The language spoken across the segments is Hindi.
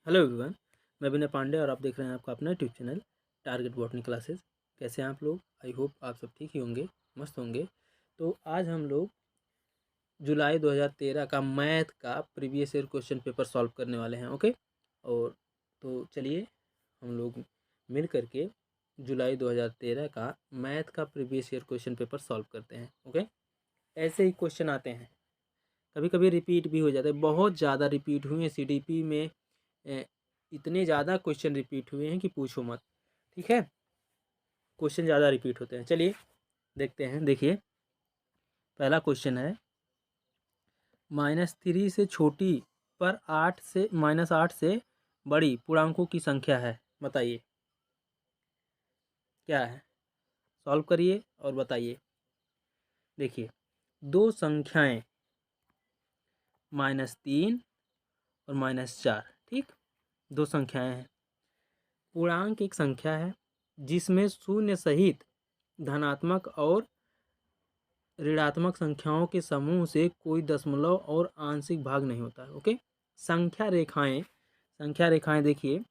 हेलो एवरीवन, मैं विनय पांडे और आप देख रहे हैं आपका अपना YouTube channel target botany classes. कैसे हैं आप लोग? आई होप आप सब ठीक ही होंगे, मस्त होंगे। तो आज हम लोग जुलाई 2013 का मैथ का previous year question paper solve करने वाले हैं। ओके, और तो चलिए हम लोग मिल करके जुलाई 2013 का मैथ का previous year question paper solve करते हैं। ओके, ऐसे ही क्वेश्चन आते हैं, कभी कभी रिपीट भी हो जाते हैं, बहुत ज़्यादा रिपीट हुए हैं सीडीपी में। इतने ज़्यादा क्वेश्चन रिपीट हुए हैं कि पूछो मत। ठीक है, क्वेश्चन ज़्यादा रिपीट होते हैं। चलिए देखते हैं। देखिए, पहला क्वेश्चन है, -3 से छोटी पर 8 से बड़ी पूर्णांकों की संख्या है, बताइए क्या है। सॉल्व करिए और बताइए। देखिए, दो संख्याएं -3 और -4, ठीक, दो संख्याएं हैं। पूर्णांक एक संख्या है जिसमें शून्य सहित धनात्मक और ऋणात्मक संख्याओं के समूह से कोई दशमलव और आंशिक भाग नहीं होता है। ओके, संख्या रेखाएं देखिए,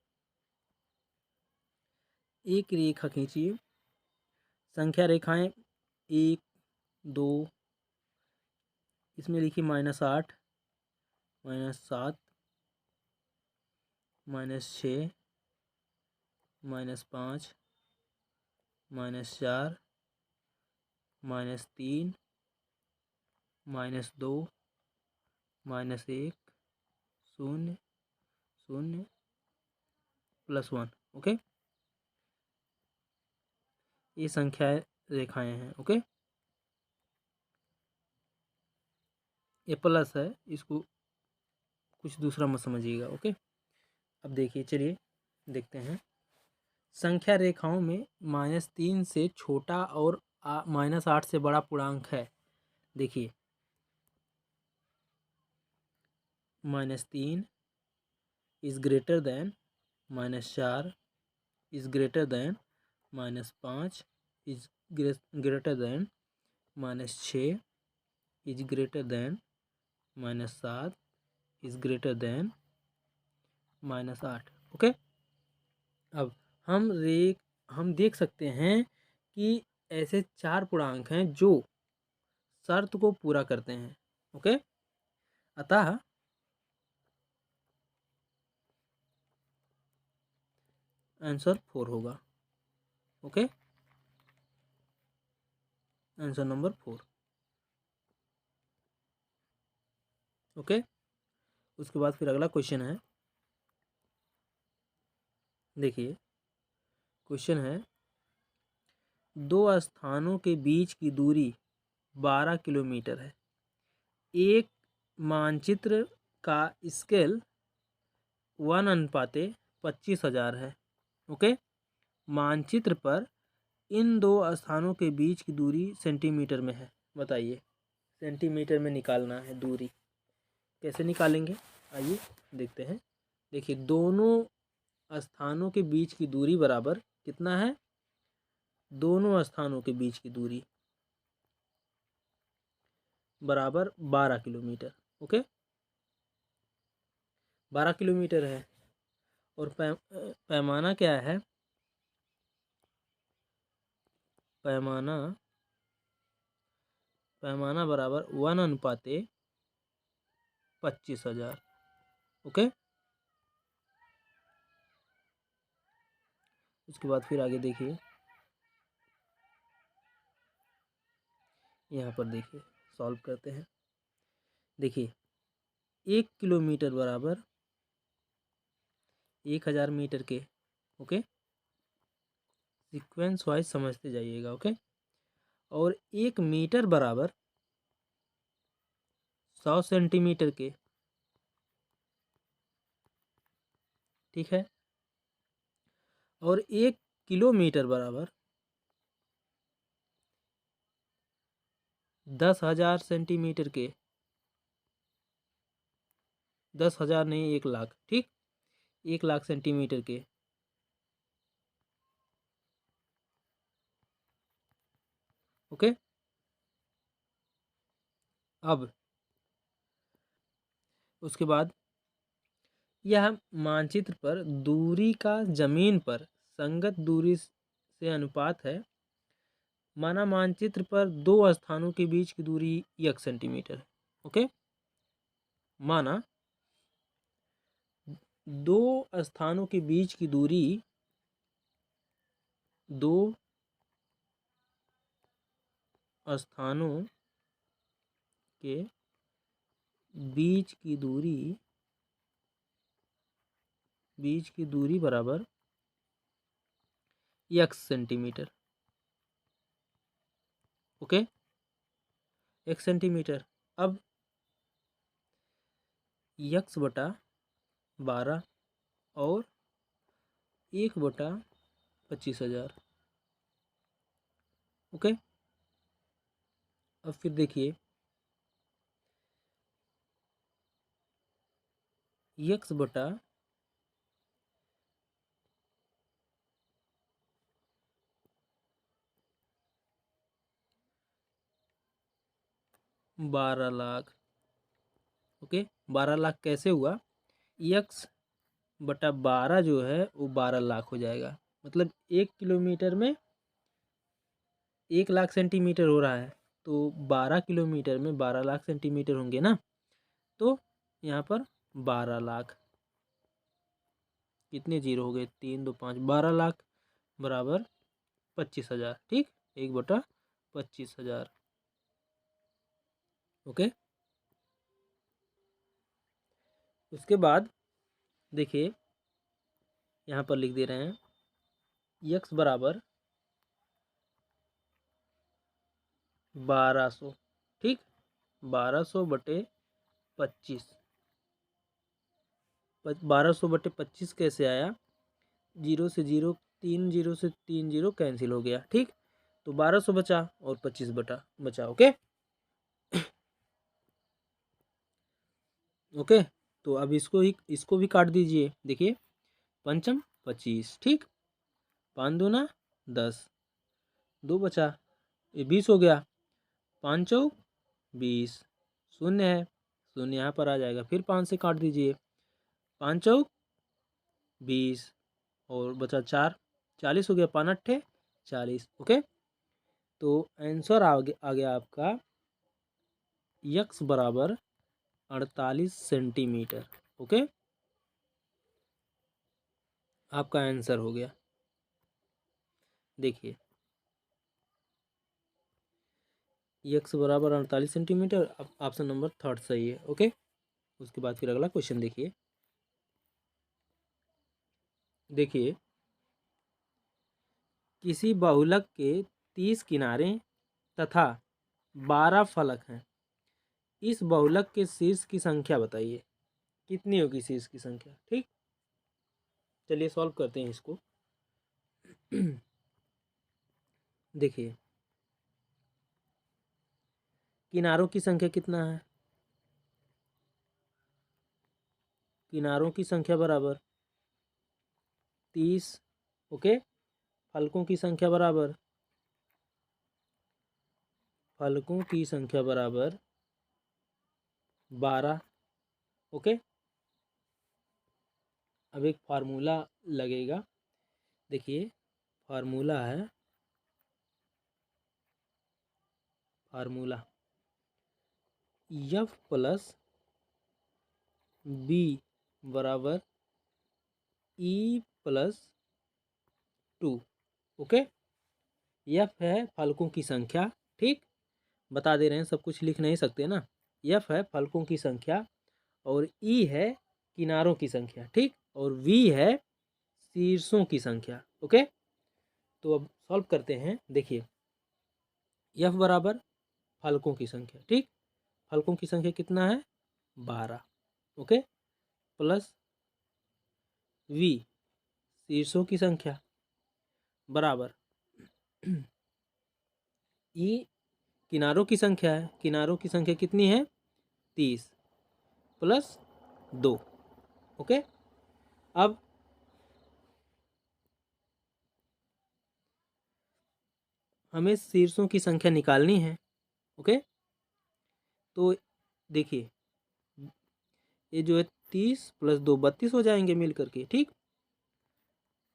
एक रेखा खींचिए। संख्या रेखाएं 1, 2, इसमें लिखिए -8, -7, -6, -5, -4, -3, -2, -1, 0, 0, +1। ओके, ये संख्या रेखाएं हैं। ओके, ये प्लस है, इसको कुछ दूसरा मत समझिएगा। ओके, अब देखिए, चलिए देखते हैं। संख्या रेखाओं में -3 से छोटा और -8 से बड़ा पूर्णांक है। देखिए, -3 is greater than -4 is greater than -5 is greater than -6 is greater than -7 is greater than -8। Okay, अब हम देख सकते हैं कि ऐसे चार पूर्णांक हैं जो शर्त को पूरा करते हैं। ओके, अतः आंसर 4 होगा। Okay, answer number 4। ओके, उसके बाद फिर अगला क्वेश्चन है। देखिए, क्वेश्चन है, दो स्थानों के बीच की दूरी 12 किलोमीटर है। एक मानचित्र का स्केल 1:25,000 है। ओके, मानचित्र पर इन दो स्थानों के बीच की दूरी सेंटीमीटर में है, बताइए। सेंटीमीटर में निकालना है दूरी, कैसे निकालेंगे आइए देखते हैं। देखिए, दोनों स्थानों के बीच की दूरी बराबर कितना है, दोनों स्थानों के बीच की दूरी बराबर 12 किलोमीटर। ओके, 12 किलोमीटर है। और पैमाना क्या है, पैमाना पैमाना बराबर 1:25,000। ओके, उसके बाद फिर आगे देखिए, यहाँ पर देखिए, सॉल्व करते हैं। देखिए, 1 किलोमीटर बराबर 1000 मीटर के। ओके, सीक्वेंस वाइज समझते जाइएगा। ओके, और 1 मीटर बराबर 100 सेंटीमीटर के। ठीक है, और 1 किलोमीटर बराबर 10,000 सेंटीमीटर के। 10,000 नहीं, 1,00,000। ठीक, 1,00,000 सेंटीमीटर के। ओके, अब उसके बाद यह मानचित्र पर दूरी का जमीन पर संगत दूरी से अनुपात है। माना मानचित्र पर दो स्थानों के बीच की दूरी 1 सेंटीमीटर है। ओके, माना दो स्थानों के बीच की दूरी, दो स्थानों के बीच की दूरी बराबर 1 सेंटीमीटर। Okay, 1 centimetre. अब x बटा 12 और 1 बटा 25,000। ओके, अब फिर देखिए x बटा 12 लाख। ओके, 12 लाख कैसे हुआ? x बटा 12 जो है वो 12 लाख हो जाएगा। मतलब 1 किलोमीटर में 1 लाख सेंटीमीटर हो रहा है, तो 12 किलोमीटर में 12 लाख सेंटीमीटर होंगे ना। तो यहाँ पर 12 लाख, कितने जीरो हो गए? 3 2 5, 12 लाख बराबर 25,000। ठीक, 1 बटा 25,000। ओके, उसके बाद देखिए यहाँ पर लिख दे रहे हैं x बराबर 1200। ठीक, 1200 बटे 25। 1200 बटे 25 कैसे आया? जीरो से जीरो, 3 जीरो से 3 जीरो कैंसिल हो गया। ठीक, तो 1200 बचा और 25 बचा। ओके ओके, तो अब इसको भी काट दीजिए। देखिए, पंचम 25। ठीक, 5 दूना 10, 2 बचा, ये 20 हो गया। 5 चौक 20, शून्य है, शून्य यहाँ पर आ जाएगा। फिर 5 से काट दीजिए, 5 चौक 20 और बचा 4, 40 हो गया। 5 अट्ठे 40। ओके, तो आंसर आ गया आपका x बराबर 48 सेंटीमीटर। ओके, आपका आंसर हो गया। देखिए x बराबर 48 सेंटीमीटर, ऑप्शन नंबर 3 सही है। ओके, उसके बाद फिर अगला क्वेश्चन देखिए। देखिए, किसी बहुलक के 30 किनारे तथा 12 फलक हैं। इस बहुलक के शीर्ष की संख्या बताइए। कितनी होगी शीर्ष की संख्या? ठीक, चलिए सॉल्व करते हैं इसको। देखिए, किनारों की संख्या कितना है? किनारों की संख्या बराबर 30। ओके, फलकों की संख्या बराबर 12। ओके, अब एक फार्मूला लगेगा। देखिए, फार्मूला है, फार्मूला F प्लस बी बराबर E प्लस 2। ओके, F है फलकों की संख्या। ठीक, बता दे रहे हैं, सब कुछ लिख नहीं सकते ना। F है फलकों की संख्या और E है किनारों की संख्या। ठीक, और V है शीर्षों की संख्या। ओके, तो अब सॉल्व करते हैं। देखिए, F बराबर फलकों की संख्या। ठीक, फलकों की संख्या कितना है? 12। ओके, प्लस V शीर्षों की संख्या बराबर E किनारों की संख्या है। किनारों की संख्या कितनी है? 30 प्लस 2। ओके, अब हमें शीर्षों की संख्या निकालनी है। ओके, तो देखिए, ये जो है 30 + 2 32 हो जाएंगे मिल करके, ठीक।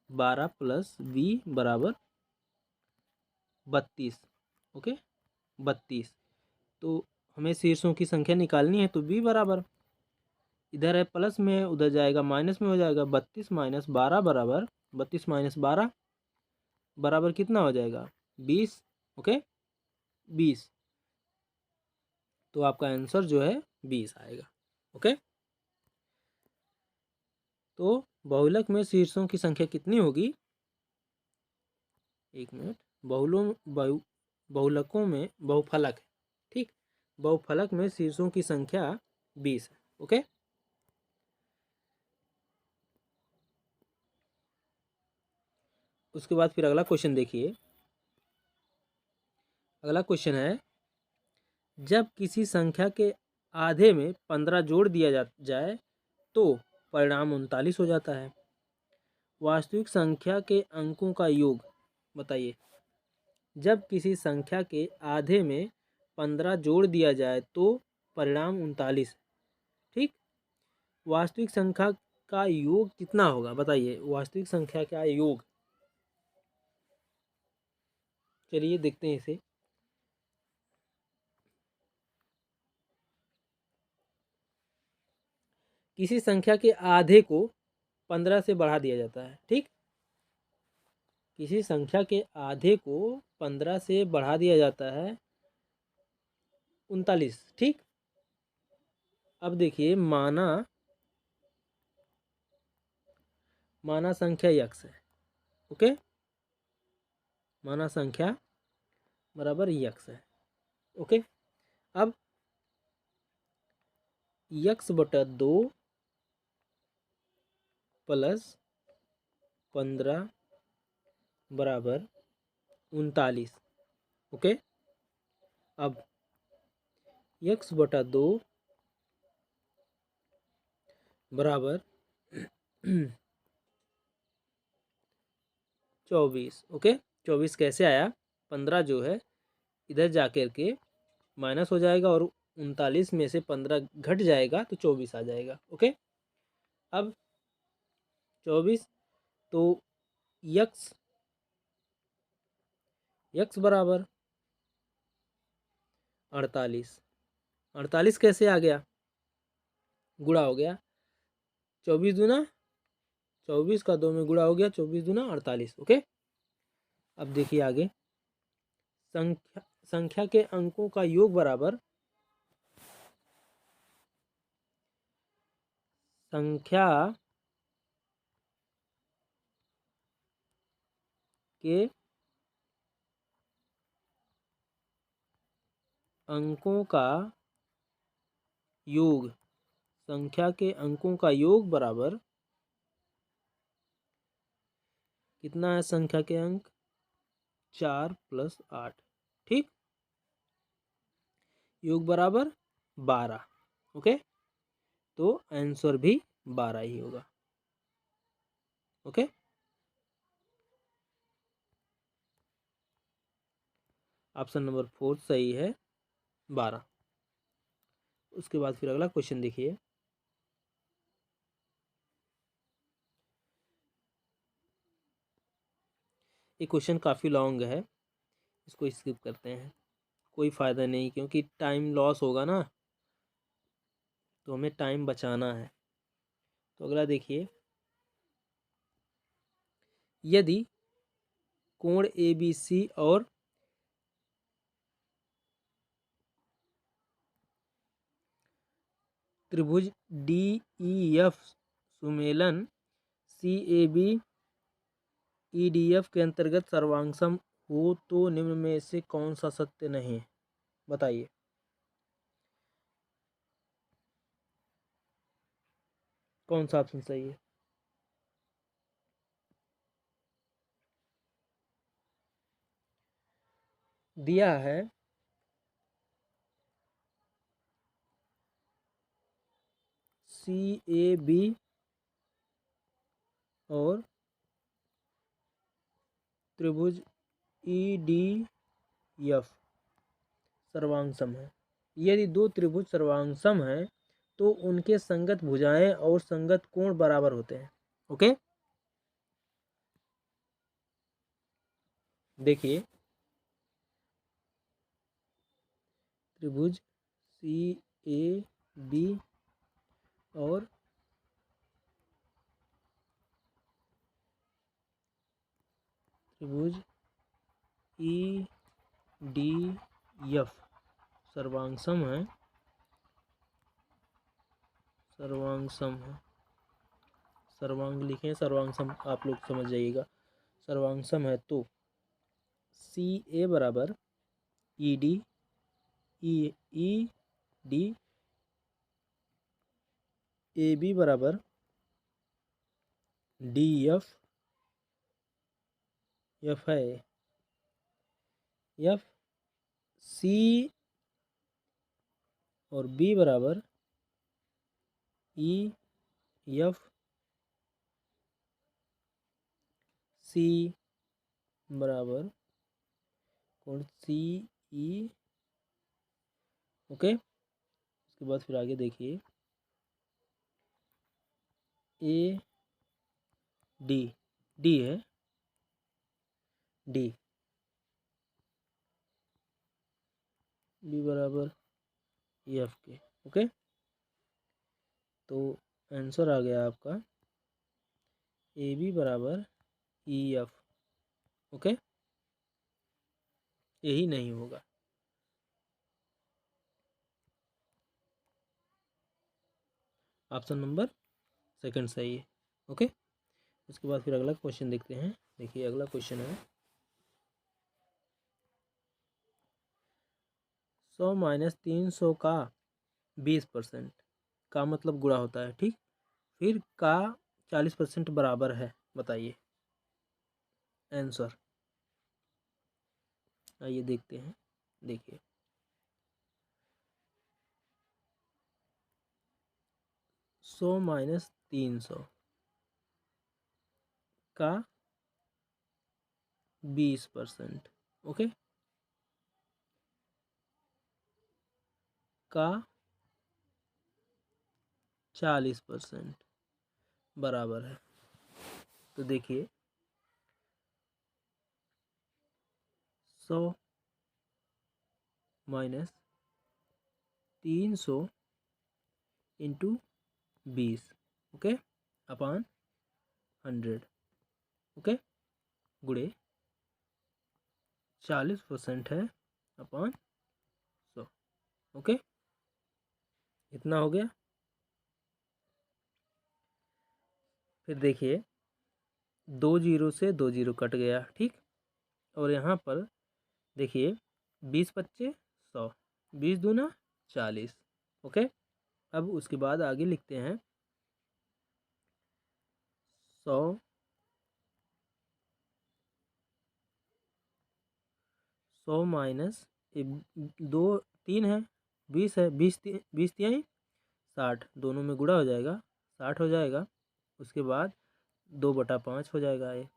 12 + 20 बराबर 32, ओके 32। तो हमें शीर्षों की संख्या निकालनी है, तो b बराबर इधर है प्लस में, उधर जाएगा माइनस में हो जाएगा। 32 - 12 बराबर 32 - 12 बराबर कितना हो जाएगा 20, ओके 20। तो आपका आंसर जो है 20 आएगा, ओके। तो बहुलक में शीर्षों की संख्या कितनी होगी, एक मिनट, बहुलकों में बहुफलक है, ठीक, बहुफलक में शीर्षों की संख्या 20 है, ओके। उसके बाद फिर अगला क्वेश्चन देखिए। अगला क्वेश्चन है, जब किसी संख्या के आधे में 15 जोड़ दिया जाए तो परिणाम 39 हो जाता है। वास्तविक संख्या के अंकों का योग बताइए। जब किसी संख्या के आधे में 15 जोड़ दिया जाए तो परिणाम 39, ठीक। वास्तविक संख्या का योग कितना होगा बताइए, वास्तविक संख्या का योग। चलिए देखते हैं इसे। किसी संख्या के आधे को 15 से बढ़ा दिया जाता है, ठीक। किसी संख्या के आधे को 15 से बढ़ा दिया जाता है 39, ठीक। अब देखिए, माना संख्या यक्स है, ओके। माना संख्या बराबर यक्स है, ओके। अब x/2 + 15 बराबर 39, ओके। अब x/2 बराबर 24, ओके। 24 कैसे आया, 15 जो है इधर जाकर के माइनस हो जाएगा और 39 में से 15 घट जाएगा तो 24 आ जाएगा, ओके। अब 24, तो यक्स बराबर 48। 48 कैसे आ गया, गुणा हो गया, 24 दूना 24 का 2 में गुणा हो गया, 24 दूना 48, ओके। अब देखिए आगे, संख्या के अंकों का योग बराबर संख्या के अंकों का योग, संख्या के अंकों का योग बराबर कितना है, संख्या के अंक 4 + 8, ठीक। योग बराबर 12, ओके। तो आंसर भी 12 ही होगा, ओके। ऑप्शन नंबर 4 सही है, 12। उसके बाद फिर अगला क्वेश्चन देखिए। ये क्वेश्चन काफ़ी लॉन्ग है, इसको स्किप करते हैं, कोई फ़ायदा नहीं, क्योंकि टाइम लॉस होगा ना, तो हमें टाइम बचाना है। तो अगला देखिए, यदि कोण ABC और त्रिभुज DEF सुमेलन CAB EDF के अंतर्गत सर्वांगसम हो तो निम्न में से कौन सा सत्य नहीं है, बताइए। कौन सा ऑप्शन सही है, दिया है CAB और त्रिभुज EDF सर्वांगसम है। यदि दो त्रिभुज सर्वांगसम है तो उनके संगत भुजाएं और संगत कोण बराबर होते हैं। ओके, देखिए त्रिभुज सी ए बी और त्रिभुज ई डी एफ सर्वांगसम है, सर्वांगसम है, सर्वांग लिखें, सर्वांगसम आप लोग समझ जाइएगा, सर्वांगसम है तो सी ए बराबर E D, E D A B बराबर डी एफ, एफ है एफ सी और बी बराबर ई एफ सी बराबर कौन सी ई। ओके, उसके बाद फिर आगे देखिए ए डी, डी है डी, बी बराबर एफ के। ओके, तो आंसर आ गया आपका ए बी बराबर ई एफ। ओके, यही नहीं होगा। ऑप्शन नंबर सेकंड सही है। ओके, उसके बाद फिर अगला क्वेश्चन देखते हैं। देखिए अगला क्वेश्चन है 100 माइनस 300 का 20% का मतलब गुणा होता है, ठीक। फिर का 40% बराबर है, बताइए आंसर। आइए देखते हैं। देखिए 100 माइनस 300 का 20%, ओके, का 40% बराबर है। तो देखिए 100 माइनस 300 इंटू 20, ओके, अपान 100, ओके, गुणे 40% है अपान 100। ओके, इतना हो गया। फिर देखिए 2 जीरो से 2 जीरो कट गया, ठीक। और यहाँ पर देखिए 20 पच्चे 100, 20 दूना 40। ओके, अब उसके बाद आगे लिखते हैं 100 माइनस 2 3 है, 20 है, 20 तिहाई 60, दोनों में गुणा हो जाएगा 60 हो जाएगा। उसके बाद 2/5 हो जाएगा, ये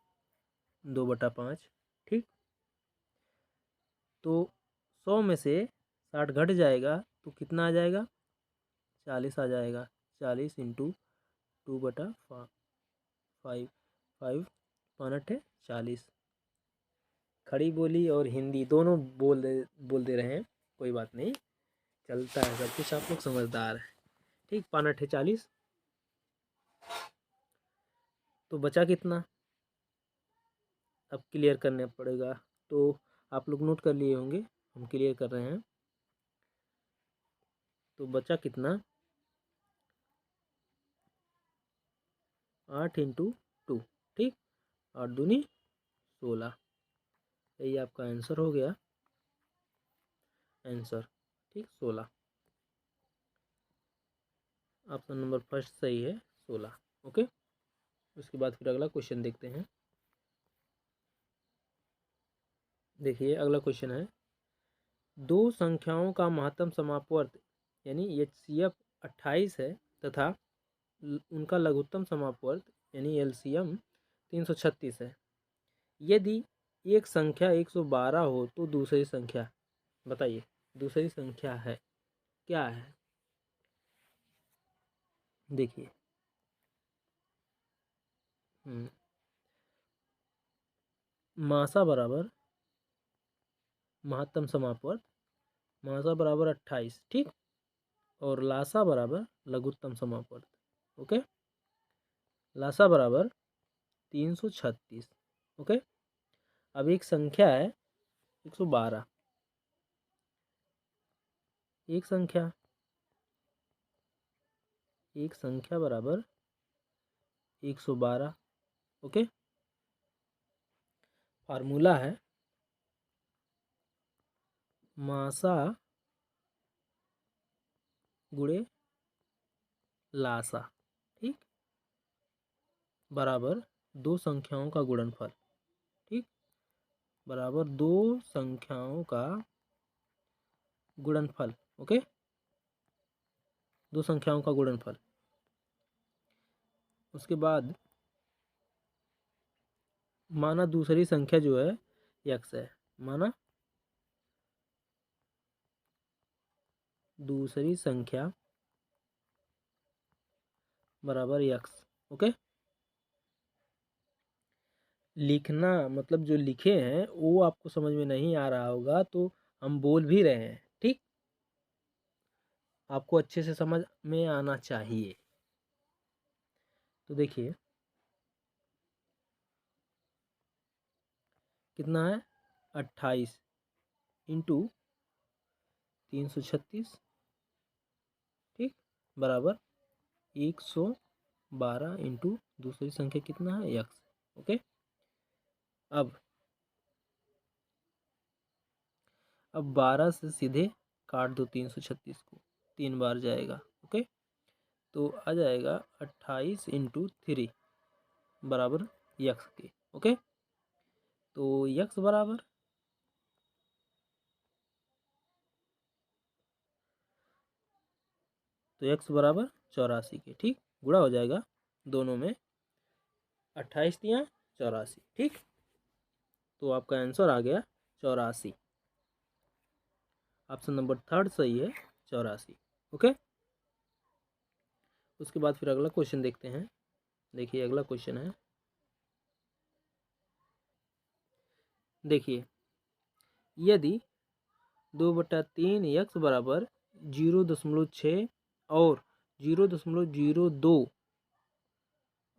2/5, ठीक। तो 100 में से 60 घट जाएगा तो कितना आ जाएगा, 40 आ जाएगा। 40 इंटू 2/5, 5 5 है 40। खड़ी बोली और हिंदी दोनों बोल दे रहे हैं, कोई बात नहीं, चलता है सब कुछ, आप लोग समझदार है, ठीक। 5 है 40, तो बचा कितना, अब क्लियर करना पड़ेगा। तो आप लोग नोट कर लिए होंगे, हम क्लियर कर रहे हैं। तो बचा कितना, 8 इंटू 2, ठीक, 8 दूनी 16, यही आपका आंसर हो गया, आंसर, ठीक, 16। ऑप्शन नंबर फर्स्ट सही है, 16। ओके, उसके बाद फिर अगला क्वेश्चन देखते हैं। देखिए अगला क्वेश्चन है, दो संख्याओं का महत्तम समापवर्त यानी HCF 28 है तथा उनका लघुत्तम समापवर्त यानी LCM 336 है। यदि एक संख्या 112 हो तो दूसरी संख्या, बताइए दूसरी संख्या है क्या है। देखिए मासा बराबर महत्तम समापवर्त, मासा बराबर 28, ठीक, और लासा बराबर लघुत्तम समापवर्त। ओके, लासा बराबर 336। ओके, अब एक संख्या है 112, एक संख्या बराबर 112। ओके, फार्मूला है मासा गुणे लासा, ठीक, बराबर दो संख्याओं का गुणनफल, ठीक, बराबर दो संख्याओं का गुणनफल। ओके, दो संख्याओं का गुणनफल। उसके बाद माना दूसरी संख्या जो है यक्स है, माना दूसरी संख्या बराबर यक्स। ओके, लिखना मतलब जो लिखे हैं वो आपको समझ में नहीं आ रहा होगा, तो हम बोल भी रहे हैं, ठीक, आपको अच्छे से समझ में आना चाहिए। तो देखिए कितना है 28 इंटू 336, ठीक, बराबर 112 इंटू दूसरी संख्या कितना है यक्स। ओके, अब 12 से सीधे काट दो 336 को, 3 बार जाएगा। ओके, तो आ जाएगा 28 इंटू 3 बराबर यक्स के। ओके, तो यक्स बराबर तो यक्स बराबर 84 के, ठीक, गुणा हो जाएगा दोनों में, 28 या 84, ठीक, तो आपका आंसर आ गया 84। ऑप्शन नंबर थर्ड सही है, 84। ओके, उसके बाद फिर अगला क्वेश्चन देखते हैं। देखिए अगला क्वेश्चन है, देखिए यदि 2/3 यक्स बराबर 0.6 और 0.02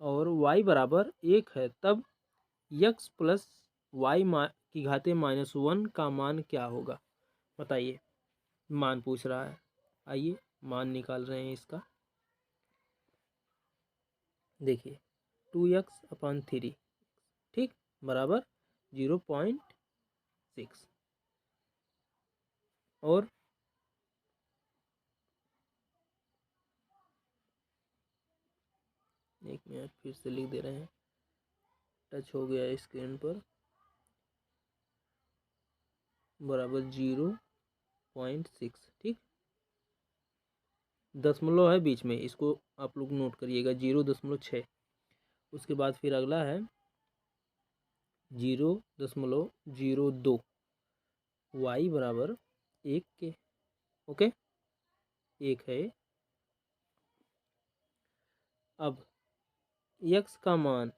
और y बराबर 1 है, तब यक्स प्लस वाई की घाते -1 का मान क्या होगा? बताइए, मान पूछ रहा है। आइए मान निकाल रहे हैं इसका। देखिए 2x/3, ठीक, बराबर 0.6 और एक मिनट फिर से लिख दे रहे हैं, टच हो गया स्क्रीन पर, बराबर 0.6, ठीक, दशमलव है बीच में, इसको आप लोग नोट करिएगा 0.6। उसके बाद फिर अगला है 0.02, y बराबर 1 के। ओके, 1 है। अब x का मान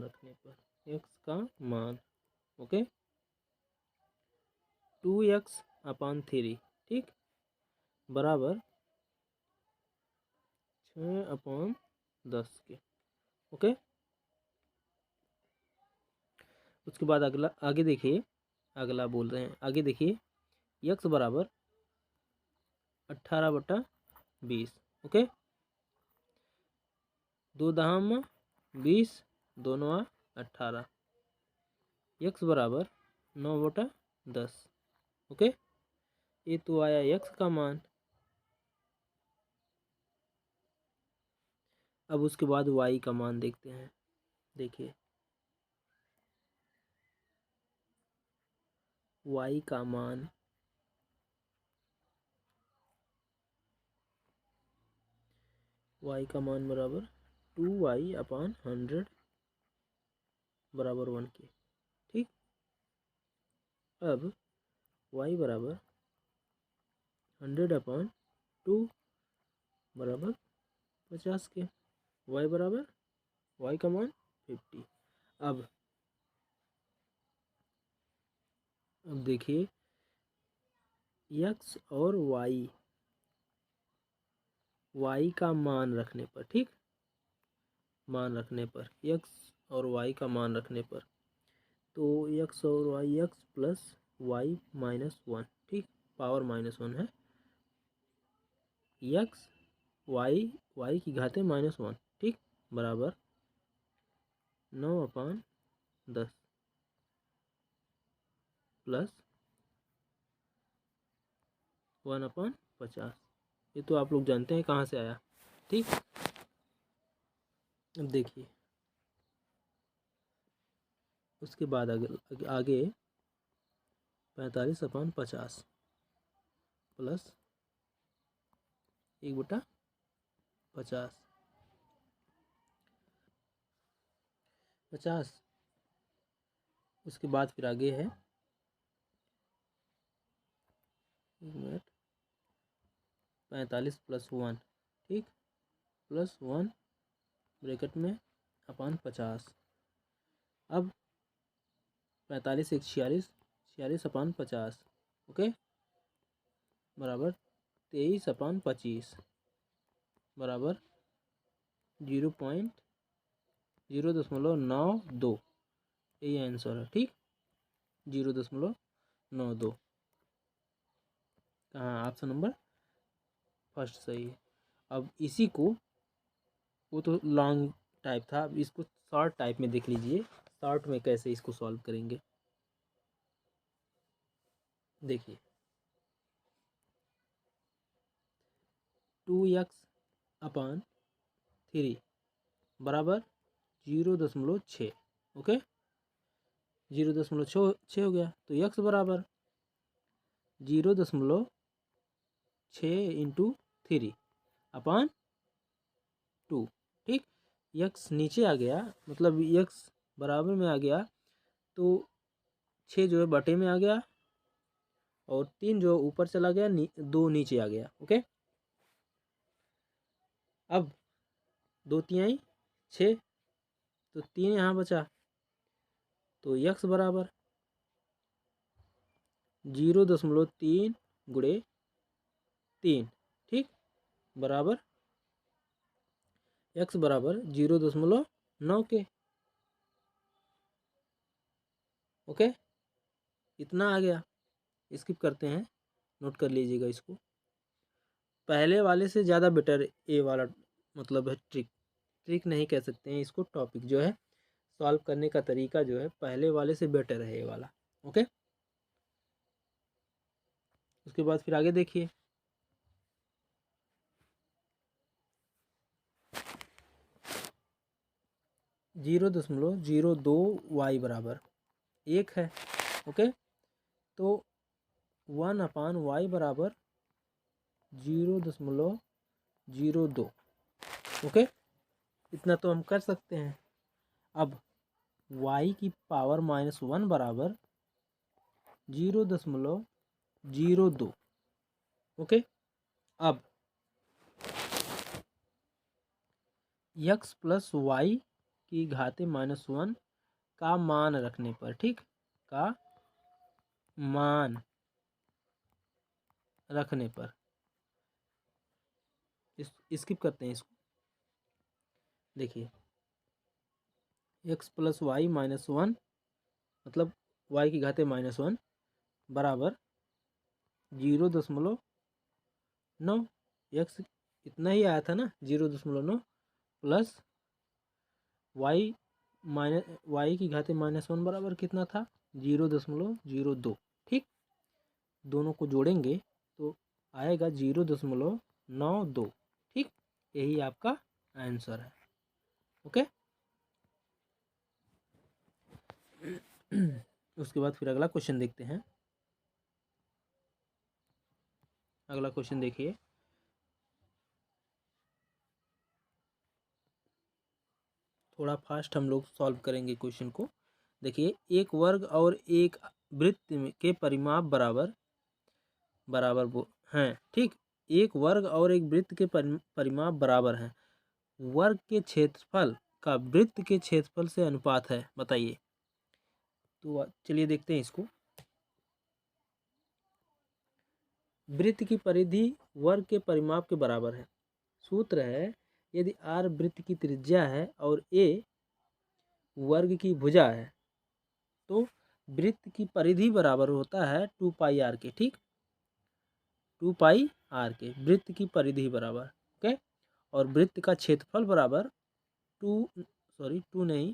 रखने पर x का मान, ओके, 2x/3, ठीक, बराबर 6/10 के। ओके, उसके बाद अगला, आगे देखिए, अगला बोल रहे हैं, आगे देखिए x बराबर 18/20। ओके, 2 दहम 20, दोनों 18, x बराबर 9/10। ओके, ये तो आया x का मान। अब उसके बाद y का मान देखते हैं। देखिए y का मान बराबर 2y/100 बराबर 1 के, ठीक। अब y बराबर 100/100 2 बराबर 50 के, y बराबर y का मान 50। अब देखिए x और y का मान रखने पर, ठीक, मान रखने पर x और y का मान रखने पर, तो x और y x plus y minus 1, ठीक, पावर -1 है, x y की घाते -1, ठीक, बराबर 9/10 प्लस 1/50। ये तो आप लोग जानते हैं कहाँ से आया, ठीक। अब देखिए उसके बाद आगे 45/50 प्लस 1/50 50। उसके बाद फिर आगे है 45 + 1, ठीक, प्लस 1 ब्रैकेट में अपन 50। अब 45 × 1 = 46, 46/50, ओके, बराबर 23/25 बराबर 0.92। यही आंसर है, ठीक, 0.92। कहाँ ऑप्शन नंबर फर्स्ट सही है। अब इसी को, वो तो लॉन्ग टाइप था, अब इसको शॉर्ट टाइप में देख लीजिए, शॉर्ट में कैसे इसको सॉल्व करेंगे। देखिए 2x/3 बराबर 0.6, ओके, 0.6 हो गया, तो x बराबर 0.6 × 3/2, ठीक, x नीचे आ गया, मतलब x बराबर में आ गया, तो 6 जो है बटे में आ गया, और 3 जो ऊपर चला गया, 2 नीचे आ गया, ओके। अब 2 × 6, तो 3 यहाँ बचा, तो x बराबर 0.3 × 3, ठीक, बराबर x बराबर 0.9 के, ओके, इतना आ गया। स्किप करते हैं, नोट कर लीजिएगा इसको। पहले वाले से ज़्यादा बेटर ए वाला मतलब है ट्रिक नहीं कह सकते हैं इसको, टॉपिक जो है सॉल्व करने का तरीका जो है पहले वाले से बेटर है ये वाला, ओके। उसके बाद फिर आगे देखिए 0.02 y बराबर 1 है, ओके, तो 1/y बराबर 0.02, ओके, इतना तो हम कर सकते हैं। अब y की पावर -1 बराबर 0.02, ओके। अब x प्लस y की घाते -1 का मान रखने पर, ठीक, का मान रखने पर, स्किप करते हैं इसको। देखिए x प्लस y -1 मतलब y की घाते -1 बराबर 0.9, x इतना ही आया था ना, 0.9 प्लस y की घाते -1 बराबर कितना था, 0.02, ठीक, दोनों को जोड़ेंगे तो आएगा 0.92, ठीक, यही आपका आंसर है, ओके। उसके बाद फिर अगला क्वेश्चन देखते हैं। अगला क्वेश्चन देखिए, थोड़ा फास्ट हम लोग सॉल्व करेंगे क्वेश्चन को। देखिए एक वर्ग और एक वृत्त के परिमाप बराबर हैं, ठीक, एक वर्ग और एक वृत्त के परिमाप बराबर हैं, वर्ग के क्षेत्रफल का वृत्त के क्षेत्रफल से अनुपात है, बताइए। तो चलिए देखते हैं इसको। वृत्त की परिधि वर्ग के परिमाप के बराबर है। सूत्र है, यदि r वृत्त की त्रिज्या है और a वर्ग की भुजा है तो वृत्त की परिधि बराबर होता है 2 पाई r के। ठीक, 2 पाई r के वृत्त की परिधि बराबर, ओके। और वृत्त का क्षेत्रफल बराबर 2 नहीं,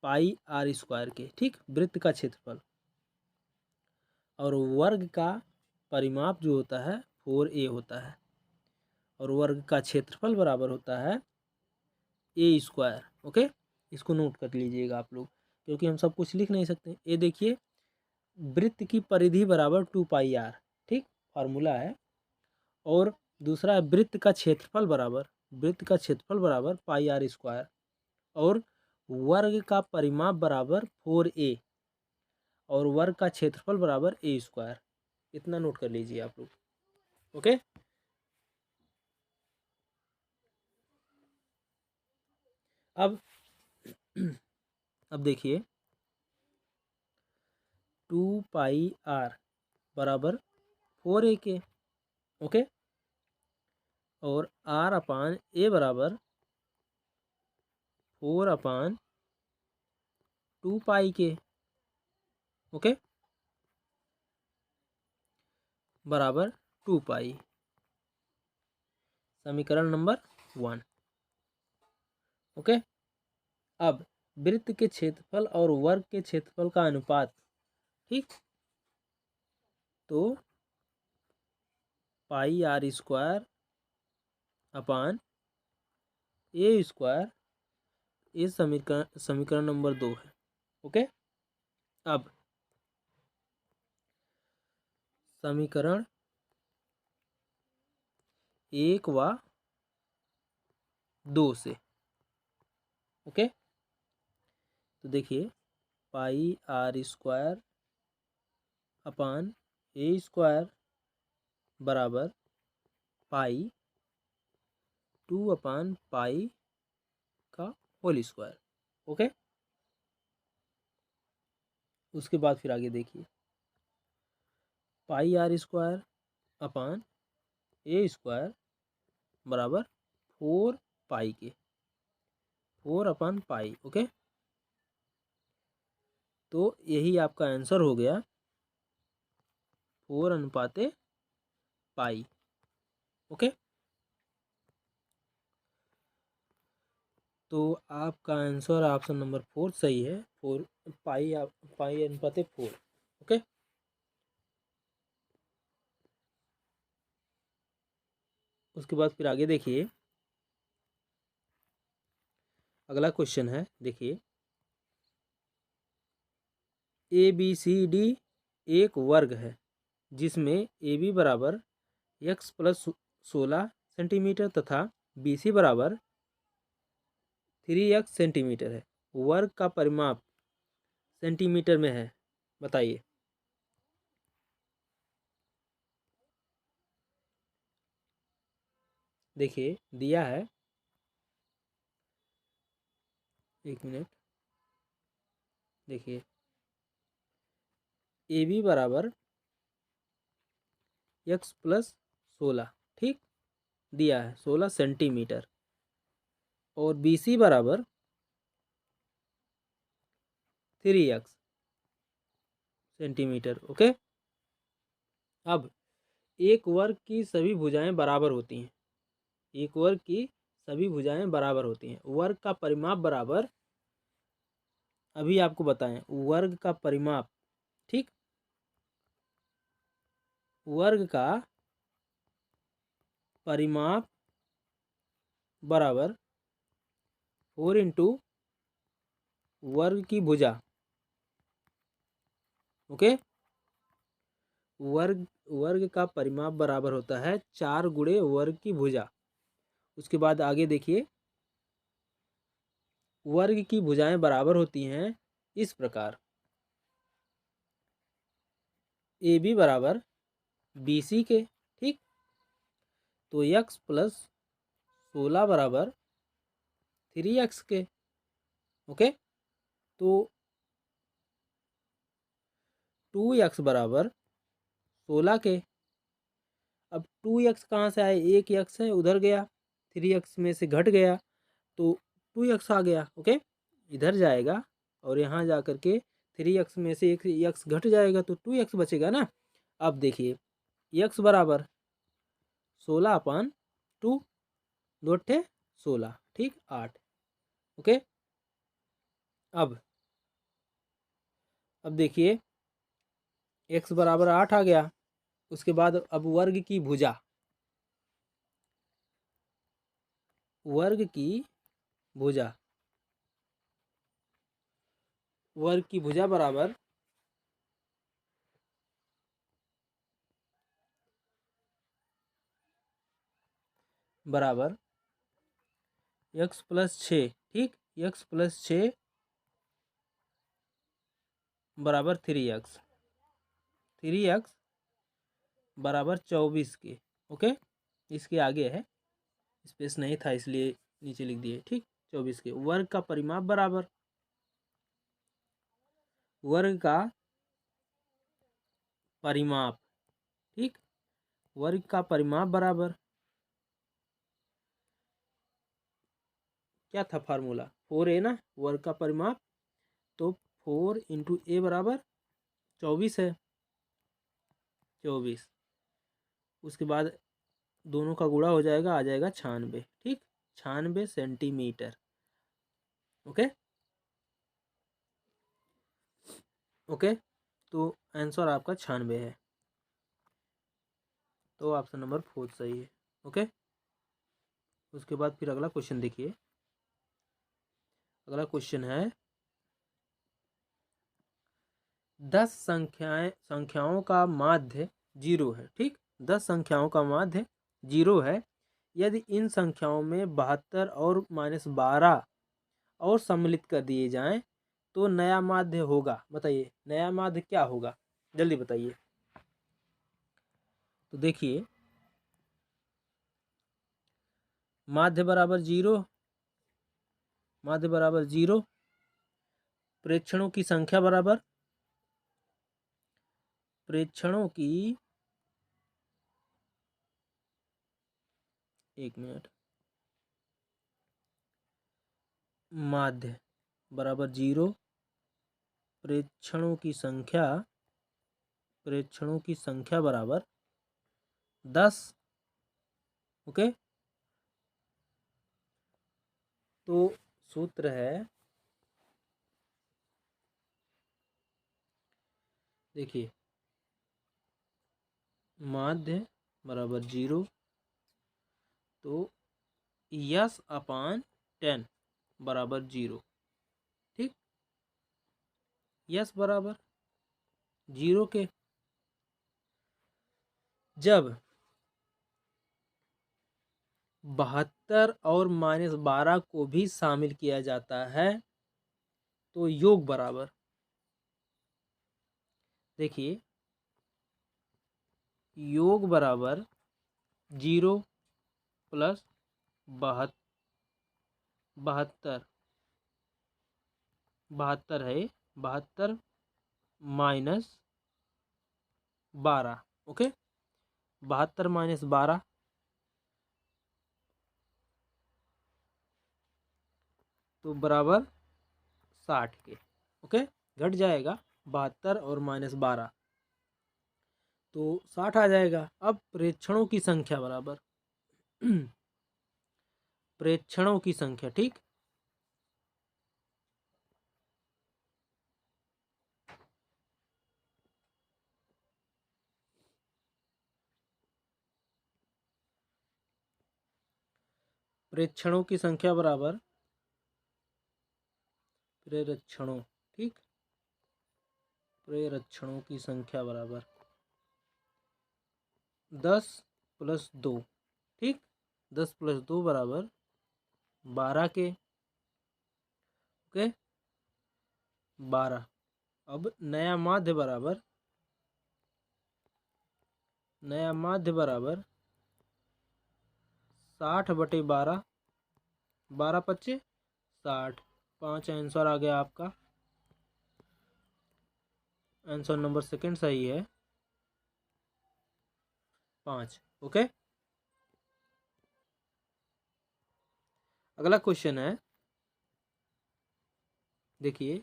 पाई r स्क्वायर के। ठीक, वृत्त का क्षेत्रफल। और वर्ग का परिमाप जो होता है 4a होता है, और वर्ग का क्षेत्रफल बराबर होता है ए स्क्वायर। ओके, इसको नोट कर लीजिएगा आप लोग, क्योंकि हम सब कुछ लिख नहीं सकते। ये देखिए, वृत्त की परिधि बराबर 2 पाई r, ठीक, फार्मूला है। और दूसरा है वृत्त का क्षेत्रफल बराबर पाई r स्क्वायर, और वर्ग का परिमाप बराबर 4a, और वर्ग का क्षेत्रफल बराबर ए स्क्वायर। इतना नोट कर लीजिए आप लोग, ओके। अब देखिए, 2 पाई r बराबर 4a के, ओके। और r अपान a बराबर 4 अपान 2 पाई के, ओके, बराबर 2 पाई। समीकरण नंबर 1, ओके। अब वृत्त के क्षेत्रफल और वर्ग के क्षेत्रफल का अनुपात, ठीक, तो पाई r स्क्वायर अपान ए स्क्वायर, ये समीकरण नंबर 2 है, ओके। अब समीकरण 1 व 2 से, ओके। तो देखिए, पाई r स्क्वायर अपान ए स्क्वायर बराबर पाई 2 अपान पाई का होल स्क्वायर, ओके। उसके बाद फिर आगे देखिए, पाई r स्क्वायर अपान ए स्क्वायर बराबर 4 पाई के, 4 अपान पाई, ओके। तो यही आपका आंसर हो गया, 4 अनुपाते पाई, ओके। तो आपका आंसर ऑप्शन नंबर 4 सही है। 4 पाई अनुपाते 4, ओके। उसके बाद फिर आगे देखिए, अगला क्वेश्चन है, देखिए, ए बी सी डी एक वर्ग है जिसमें ए बी बराबर x प्लस 16 सेंटीमीटर तथा बी सी बराबर 3x सेंटीमीटर है। वर्ग का परिमाप सेंटीमीटर में है, बताइए। देखिए, दिया है, एक मिनट, देखिए, ए बी बराबर x प्लस 16, ठीक, दिया है 16 सेंटीमीटर, और बी सी बराबर 3x सेंटीमीटर, ओके। अब एक वर्ग की सभी भुजाएं बराबर होती हैं, एक वर्ग की सभी भुजाएं बराबर होती हैं। वर्ग का परिमाप बराबर, अभी आपको बताएं, वर्ग का परिमाप, ठीक, वर्ग का परिमाप बराबर 4 इंटू वर्ग की भुजा, ओके। वर्ग का परिमाप बराबर होता है 4 गुणे वर्ग की भुजा। उसके बाद आगे देखिए, वर्ग की भुजाएं बराबर होती हैं इस प्रकार, ए बी बराबर बी सी के, ठीक, तो x प्लस 16 बराबर 3x के। ओके, तो 2x बराबर 16 के। अब 2x कहाँ से आए, एक x है उधर गया, 3x में से घट गया तो 2x आ गया। ओके, इधर जाएगा और यहाँ जा कर के 3x में से एक x घट जाएगा तो 2x बचेगा ना। अब देखिए x बराबर 16/2, 2×16, ठीक, 8। ओके, अब देखिए x बराबर 8 आ गया। उसके बाद अब वर्ग की भुजा, वर्ग की भुजा, वर्ग की भुजा बराबर x प्लस 6, ठीक, x प्लस 6 बराबर 3x, 3x बराबर 24 के। ओके, इसके आगे है, स्पेस नहीं था इसलिए नीचे लिख दिए, ठीक, 24 के। वर्ग का परिमाप बराबर, वर्ग का परिमाप, ठीक, वर्ग का परिमाप बराबर क्या था फार्मूला, 4a ना, वर्ग का परिमाप, तो 4 इंटू ए बराबर 24 है, 24। उसके बाद दोनों का गुणा हो जाएगा, आ जाएगा 96, ठीक, 96 सेंटीमीटर। ओके, ओके, तो आंसर आपका 96 है, तो ऑप्शन नंबर 4 सही है। ओके, उसके बाद फिर अगला क्वेश्चन देखिए। अगला क्वेश्चन है 10 संख्याओं का माध्य 0 है, ठीक, 10 संख्याओं का माध्य 0 है। यदि इन संख्याओं में 72 और -12 और सम्मिलित कर दिए जाएं तो नया माध्य होगा। बताइए नया माध्य क्या होगा, जल्दी बताइए। तो देखिए माध्य बराबर 0, माध्य बराबर 0, प्रेक्षणों की संख्या बराबर, प्रेक्षणों की, एक मिनट, माध्य बराबर 0, प्रेक्षणों की संख्या, प्रेक्षणों की संख्या बराबर 10। ओके, तो सूत्र है, देखिए माध्य बराबर 0, तो S/10 बराबर 0, ठीक, यस बराबर 0 के। जब 72 और -12 को भी शामिल किया जाता है तो योग बराबर, देखिए योग बराबर 0 प्लस 72, 72 है, 72 -12। ओके, 72 -12 तो बराबर 60 के। ओके, घट जाएगा 72 और -12 तो 60 आ जाएगा। अब प्रेक्षणों की संख्या बराबर प्रेक्षणों की संख्या, ठीक, प्रेक्षणों की संख्या बराबर प्रेक्षणों, ठीक, प्रेक्षणों की संख्या बराबर 10 + 2, ठीक, 10 + 2 बराबर 12 के। ओके, 12। अब नया माध्य बराबर, नया माध्य बराबर 60/12, 12×5 60, 5 आंसर आ गया आपका। आंसर नंबर सेकंड सही है, 5। ओके, अगला क्वेश्चन है, देखिए,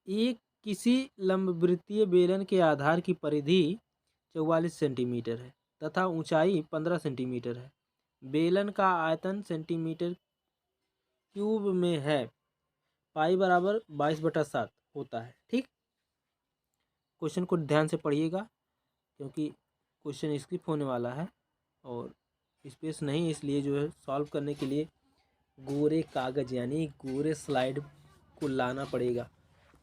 एक किसी लंबवृत्तीय बेलन के आधार की परिधि 44 सेंटीमीटर है तथा ऊंचाई 15 सेंटीमीटर है। बेलन का आयतन सेंटीमीटर क्यूब में है, पाई बराबर 22/7 होता है। ठीक, क्वेश्चन को ध्यान से पढ़िएगा क्योंकि क्वेश्चन स्किप होने वाला है और स्पेस नहीं, इसलिए जो है सॉल्व करने के लिए गोरे कागज यानी गोरे स्लाइड को लाना पड़ेगा।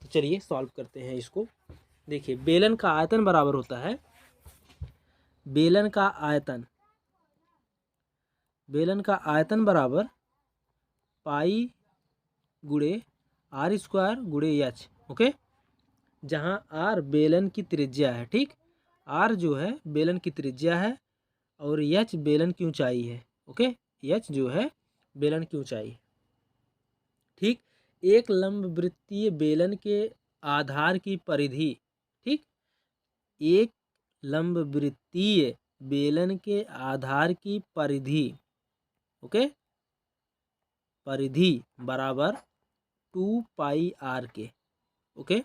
तो चलिए सॉल्व करते हैं इसको। देखिए, बेलन का आयतन बराबर होता है, बेलन का आयतन बराबर पाई गुणे आर स्क्वायर गुणे एच। ओके, जहाँ आर बेलन की त्रिज्या है, ठीक, आर जो है बेलन की त्रिज्या है और एच बेलन की ऊंचाई है। ओके, एच जो है बेलन की ऊंचाई। ठीक, एक लंबवृत्तीय बेलन के आधार की परिधि, ठीक, एक लंबवृत्तीय बेलन के आधार की परिधि, ओके, परिधि बराबर 2πr के। ओके,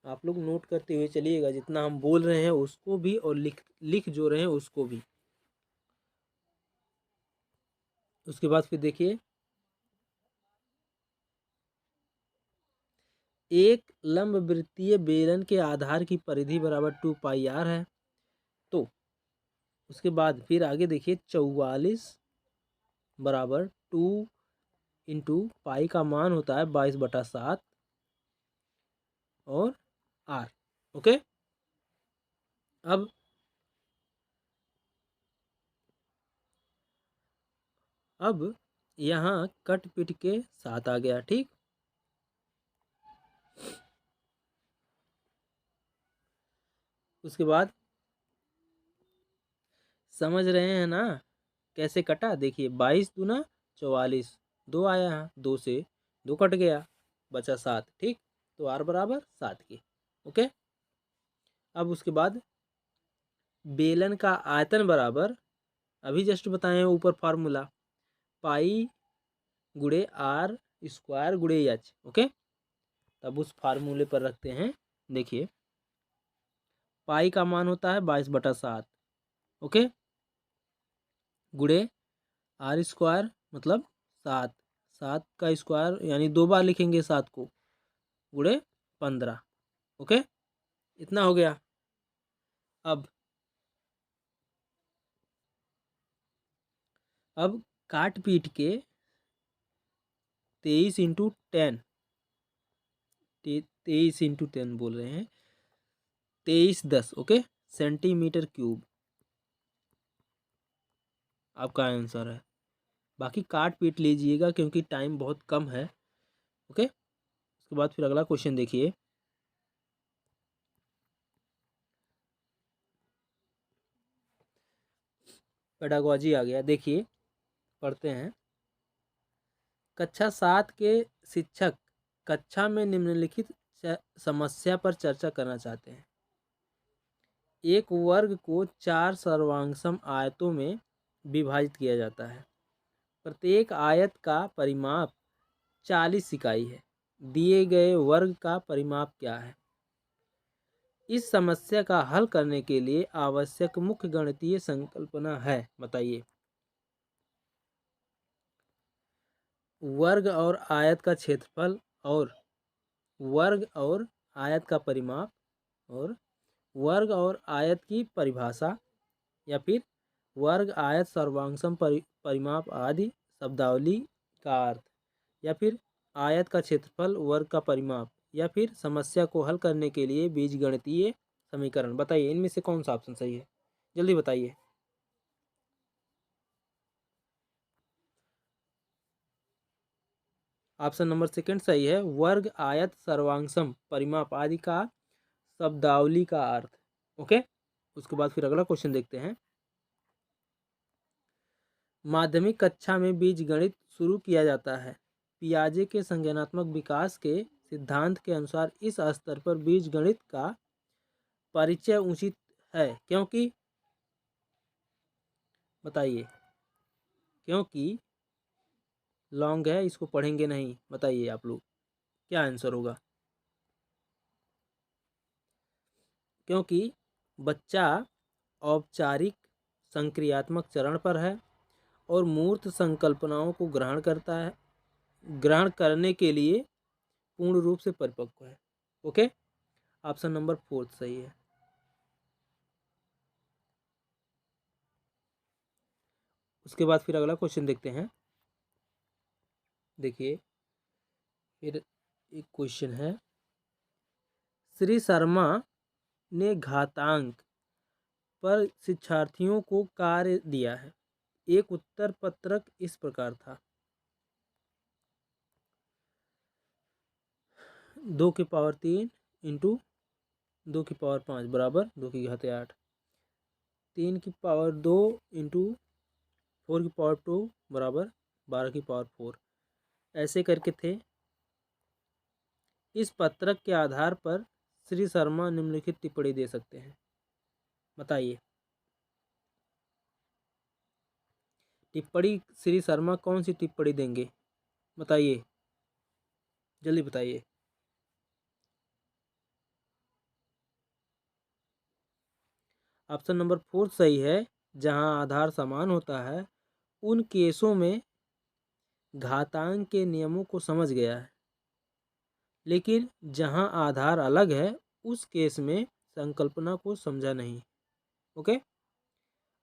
आप लोग नोट करते हुए चलिएगा, जितना हम बोल रहे हैं उसको भी और लिख जो रहे हैं उसको भी। उसके बाद फिर देखिए, एक लंबवृत्तीय बेलन के आधार की परिधि बराबर 2πr है। तो उसके बाद फिर आगे देखिए, 44 बराबर 2 इंटू पाई का मान होता है 22/7 और आर। ओके, अब यहाँ कट पिट के 7 आ गया। ठीक, उसके बाद समझ रहे हैं ना कैसे कटा? देखिए, 22 दूना 44, 2 आया, 2 से 2 कट गया, बचा 7। ठीक, तो आर बराबर 7 की। ओके, अब उसके बाद बेलन का आयतन बराबर, अभी जस्ट बताए ऊपर फार्मूला, पाई गुणे आर स्क्वायर गुणे एच। ओके, तब उस फार्मूले पर रखते हैं। देखिए, पाई का मान होता है 22/7, ओके, गुणे आर स्क्वायर मतलब 7, 7 का स्क्वायर यानी 2 बार लिखेंगे 7 को, गुणे 15। ओके, इतना हो गया। अब काट पीट के 23 इंटू 10, 23 इंटू 10 बोल रहे हैं, 23×10, ओके, सेंटीमीटर क्यूब आपका आंसर है। बाकी काट पीट लीजिएगा क्योंकि टाइम बहुत कम है। ओके, उसके बाद फिर अगला क्वेश्चन देखिए, पेडागोजी आ गया। देखिए, पढ़ते हैं। कक्षा 7 के शिक्षक कक्षा में निम्नलिखित समस्या पर चर्चा करना चाहते हैं। एक वर्ग को 4 सर्वांगसम आयतों में विभाजित किया जाता है। प्रत्येक आयत का परिमाप 40 इकाई है। दिए गए वर्ग का परिमाप क्या है? इस समस्या का हल करने के लिए आवश्यक मुख्य गणितीय संकल्पना है, बताइए। वर्ग और आयत का क्षेत्रफल और वर्ग और आयत का परिमाप और वर्ग और आयत की परिभाषा या फिर वर्ग आयत सर्वांगसम परिमाप आदि शब्दावली का अर्थ या फिर आयत का क्षेत्रफल वर्ग का परिमाप या फिर समस्या को हल करने के लिए बीजगणितीय समीकरण। बताइए, इनमें से कौन सा ऑप्शन सही है? जल्दी बताइए। ऑप्शन नंबर सेकंड सही है, वर्ग आयत सर्वांगसम परिमाप आदि का शब्दावली का अर्थ। ओके, उसके बाद फिर अगला क्वेश्चन देखते हैं। माध्यमिक कक्षा में बीजगणित शुरू किया जाता है। पियाजे के संज्ञानात्मक विकास के सिद्धांत के अनुसार इस स्तर पर बीजगणित का परिचय उचित है, क्योंकि बताइए, क्योंकि लॉन्ग है, इसको पढ़ेंगे नहीं। बताइए आप लोग क्या आंसर होगा। क्योंकि बच्चा औपचारिक संक्रियात्मक चरण पर है और मूर्त संकल्पनाओं को ग्रहण करता है, ग्रहण करने के लिए पूर्ण रूप से परिपक्व है। ओके, ऑप्शन नंबर 4 सही है। उसके बाद फिर अगला क्वेश्चन देखते हैं। देखिए, फिर एक क्वेश्चन है, श्री शर्मा ने घातांक पर शिक्षार्थियों को कार्य दिया है। एक उत्तर पत्रक इस प्रकार था। 2 की पावर 3 इंटू 2 की पावर 5 बराबर 2 की घात 8। 3 की पावर 2 इंटू 4 की पावर 2 बराबर 12 की पावर 4। ऐसे करके थे। इस पत्रक के आधार पर श्री शर्मा निम्नलिखित टिप्पणी दे सकते हैं। बताइए, टिप्पणी श्री शर्मा कौन सी टिप्पणी देंगे? बताइए, जल्दी बताइए। ऑप्शन नंबर 4 सही है। जहां आधार समान होता है उन केसों में घातांक के नियमों को समझ गया है, लेकिन जहां आधार अलग है उस केस में संकल्पना को समझा नहीं। ओके,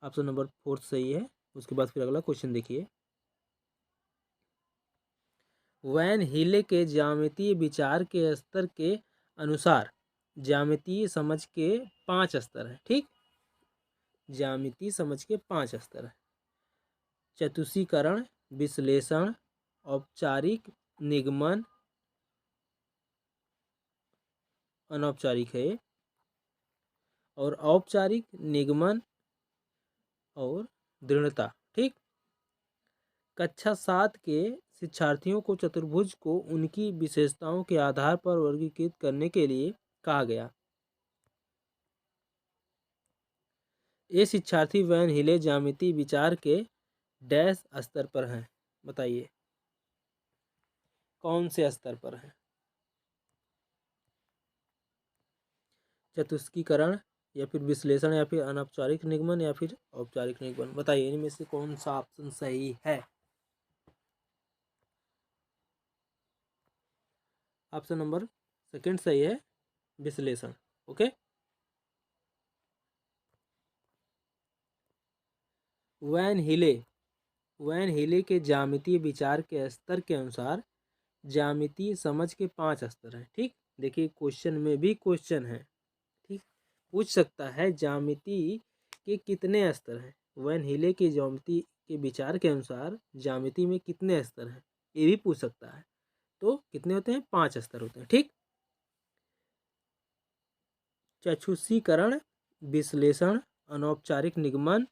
ऑप्शन नंबर 4 सही है। उसके बाद फिर अगला क्वेश्चन देखिए। वैन हीले के ज्यामितीय विचार के स्तर के अनुसार ज्यामितीय समझ के 5 स्तर हैं। ठीक, ज्यामितीय समझ के 5 स्तर हैं। चतुष्कीकरण, विश्लेषण, औपचारिक, निगमन, अनौपचारिक है, और औपचारिक, निगमन और दृढ़ता। ठीक, कक्षा 7 के शिक्षार्थियों को चतुर्भुज को उनकी विशेषताओं के आधार पर वर्गीकृत करने के लिए कहा गया। ये शिक्षार्थी वैन हिले ज्यामितीय विचार के डैश स्तर पर हैं। बताइए, कौन से स्तर पर हैं? चतुष्कीकरण, या फिर विश्लेषण, या फिर अनौपचारिक निगमन, या फिर औपचारिक निगमन। बताइए, इनमें से कौन सा ऑप्शन सही है? ऑप्शन नंबर सेकंड सही है, विश्लेषण। ओके, वैन हिले के ज्यामितीय विचार के स्तर के अनुसार ज्यामितीय समझ के 5 स्तर हैं। ठीक, देखिए क्वेश्चन में भी क्वेश्चन है। ठीक, पूछ सकता है ज्यामिति के कितने स्तर हैं। वैन हिले के ज्यामिति के विचार के अनुसार ज्यामिति में कितने स्तर हैं, ये भी पूछ सकता है। तो कितने होते हैं? 5 स्तर होते हैं। ठीक, चक्षुषीकरण, विश्लेषण, अनौपचारिक निगमन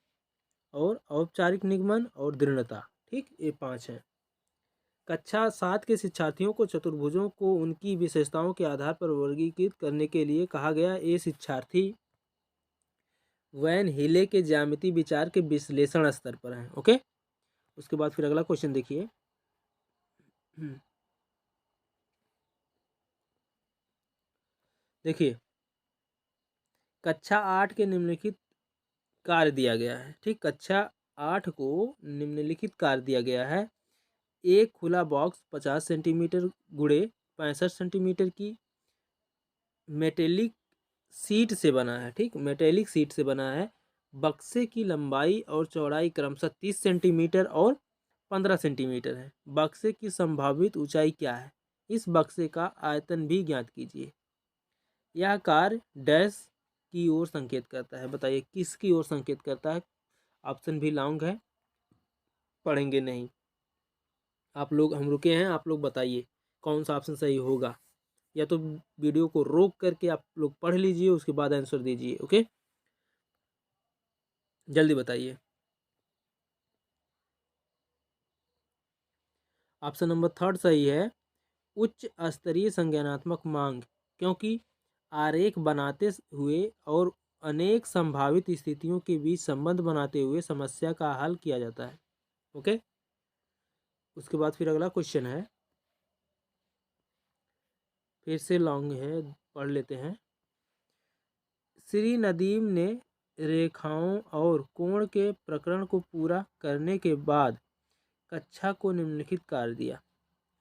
और औपचारिक निगमन और दृढ़ता। ठीक, ये 5 हैं। कक्षा 7 के शिक्षार्थियों को चतुर्भुजों को उनकी विशेषताओं के आधार पर वर्गीकृत करने के लिए कहा गया। ये शिक्षार्थी वैन हिले के ज्यामितीय विचार के विश्लेषण स्तर पर हैं। ओके, उसके बाद फिर अगला क्वेश्चन देखिए। देखिए, कक्षा 8 के निम्नलिखित कार्य दिया गया है। ठीक, कक्षा 8 को निम्नलिखित कार्य दिया गया है। एक खुला बॉक्स 50 सेंटीमीटर गुणे 65 सेंटीमीटर की मेटेलिक सीट से बना है। ठीक, मेटेलिक सीट से बना है। बक्से की लंबाई और चौड़ाई क्रमशः 30 सेंटीमीटर और 15 सेंटीमीटर है। बक्से की संभावित ऊंचाई क्या है? इस बक्से का आयतन भी ज्ञात कीजिए। यह कार्य डैश की ओर संकेत करता है। बताइए, किसकी ओर संकेत करता है? ऑप्शन भी लॉन्ग है, पढ़ेंगे नहीं। आप लोग, हम रुके हैं, आप लोग बताइए कौन सा ऑप्शन सही होगा। या तो वीडियो को रोक करके आप लोग पढ़ लीजिए, उसके बाद आंसर दीजिए। ओके, जल्दी बताइए। ऑप्शन नंबर थर्ड सही है, उच्च स्तरीय संज्ञानात्मक मांग, क्योंकि आरेख बनाते हुए और अनेक संभावित स्थितियों के बीच संबंध बनाते हुए समस्या का हल किया जाता है। ओके, उसके बाद फिर अगला क्वेश्चन है, फिर से लॉन्ग है, पढ़ लेते हैं। श्री नदीम ने रेखाओं और कोण के प्रकरण को पूरा करने के बाद कक्षा को निम्नलिखित कार्य दिया।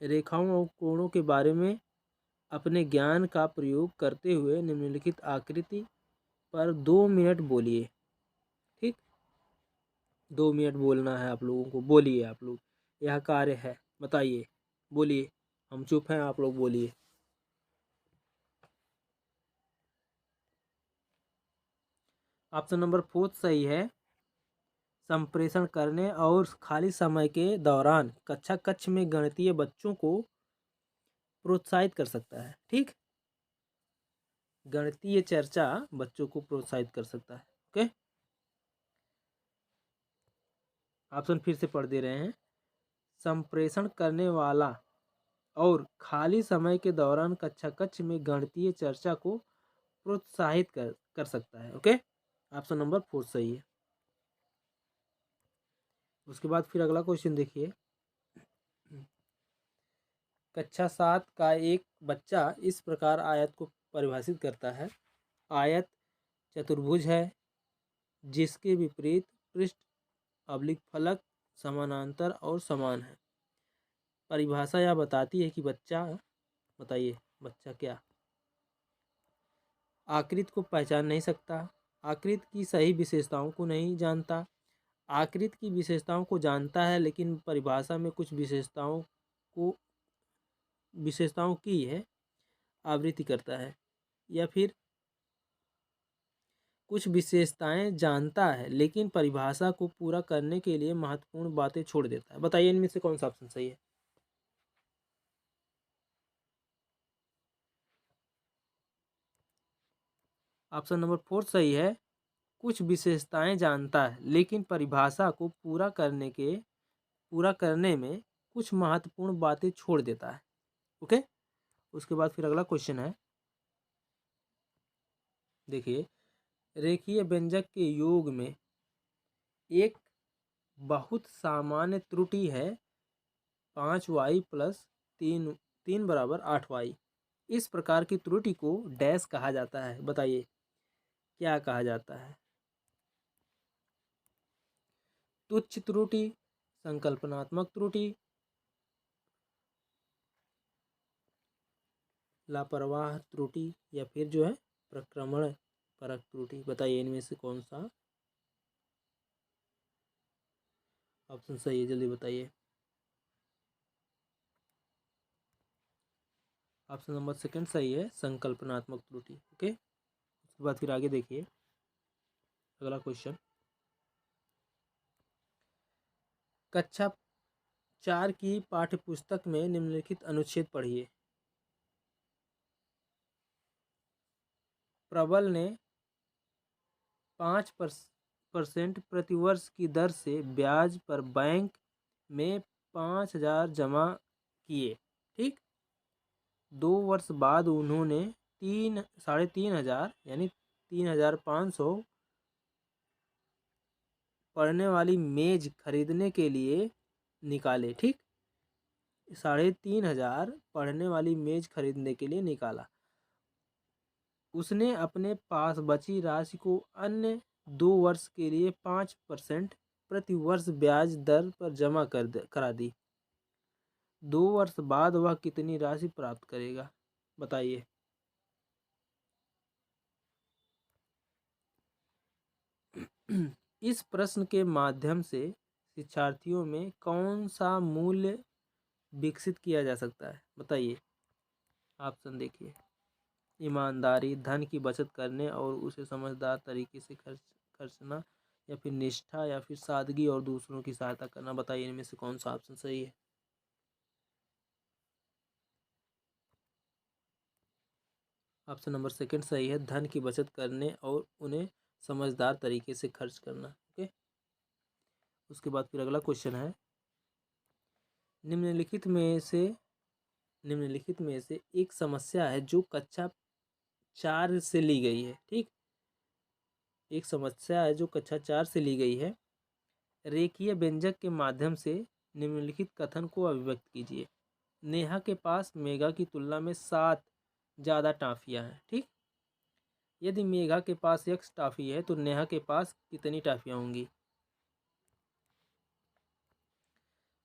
रेखाओं और कोणों के बारे में अपने ज्ञान का प्रयोग करते हुए निम्नलिखित आकृति पर 2 मिनट बोलिए। ठीक, 2 मिनट बोलना है आप लोगों को, बोलिए आप लोग, यह कार्य है, बताइए, बोलिए, हम चुप हैं, आप लोग बोलिए। ऑप्शन नंबर फोर्थ सही है, संप्रेषण करने और खाली समय के दौरान कक्ष में गणितीय बच्चों को प्रोत्साहित कर सकता है। ठीक, गणितीय चर्चा बच्चों को प्रोत्साहित कर सकता है। ओके, ऑप्शन फिर से पढ़ दे रहे हैं, संप्रेषण करने वाला और खाली समय के दौरान कक्ष में गणितीय चर्चा को प्रोत्साहित कर सकता है। ओके, ऑप्शन नंबर 4 सही है। उसके बाद फिर अगला क्वेश्चन देखिए, कक्षा 7 का एक बच्चा इस प्रकार आयत को परिभाषित करता है। आयत चतुर्भुज है जिसके विपरीत पृष्ठ अब्लिक फलक समानांतर और समान है। परिभाषा यह बताती है कि बच्चा, बताइए बच्चा क्या, आकृति को पहचान नहीं सकता, आकृति की सही विशेषताओं को नहीं जानता, आकृति की विशेषताओं को जानता है लेकिन परिभाषा में कुछ विशेषताओं की है आवृत्ति करता है, या फिर कुछ विशेषताएं जानता है लेकिन परिभाषा को पूरा करने के लिए महत्वपूर्ण बातें छोड़ देता है। बताइए इनमें से कौन सा ऑप्शन सही है। ऑप्शन नंबर 4 सही है, कुछ विशेषताएं जानता है लेकिन परिभाषा को पूरा करने में कुछ महत्वपूर्ण बातें छोड़ देता है। ओके, उसके बाद फिर अगला क्वेश्चन है, देखिए, रेखीय व्यंजक के योग में एक बहुत सामान्य त्रुटि है 5y प्लस 3 बराबर 8y। इस प्रकार की त्रुटि को डैश कहा जाता है। बताइए क्या कहा जाता है। तुच्छ त्रुटि, संकल्पनात्मक त्रुटि, लापरवाह त्रुटि, या फिर जो है प्रक्रमण परक त्रुटि। बताइए इनमें से कौन सा ऑप्शन सही है, जल्दी बताइए। ऑप्शन नंबर सेकंड सही है, संकल्पनात्मक त्रुटि। ओके, उसके बाद फिर आगे देखिए अगला क्वेश्चन, कक्षा 4 की पाठ्यपुस्तक में निम्नलिखित अनुच्छेद पढ़िए। प्रबल ने 5% प्रतिवर्ष की दर से ब्याज पर बैंक में 5,000 जमा किए। ठीक, 2 वर्ष बाद उन्होंने 3,500 यानी 3,500 पढ़ने वाली मेज खरीदने के लिए निकाले। ठीक, 3,500 पढ़ने वाली मेज खरीदने के लिए निकाला। उसने अपने पास बची राशि को अन्य 2 वर्ष के लिए 5% प्रति वर्ष ब्याज दर पर जमा करा दी। 2 वर्ष बाद वह कितनी राशि प्राप्त करेगा। बताइए। इस प्रश्न के माध्यम से शिक्षार्थियों में कौन सा मूल्य विकसित किया जा सकता है। बताइए, ऑप्शन देखिए, ईमानदारी, धन की बचत करने और उसे समझदार तरीके से खर्चना, या फिर निष्ठा, या फिर सादगी और दूसरों की सहायता करना। बताइए इनमें से कौन सा ऑप्शन सही है। ऑप्शन नंबर सेकंड सही है, धन की बचत करने और उन्हें समझदार तरीके से खर्च करना। ओके, उसके बाद फिर अगला क्वेश्चन है, निम्नलिखित में से एक समस्या है जो कक्षा 4 से ली गई है। ठीक, एक समस्या है जो कक्षा 4 से ली गई है। रेखीय व्यंजक के माध्यम से निम्नलिखित कथन को अभिव्यक्त कीजिए। नेहा के पास मेघा की तुलना में 7 ज़्यादा टॉफियाँ हैं। ठीक, यदि मेघा के पास x टॉफी है तो नेहा के पास कितनी टॉफियाँ होंगी।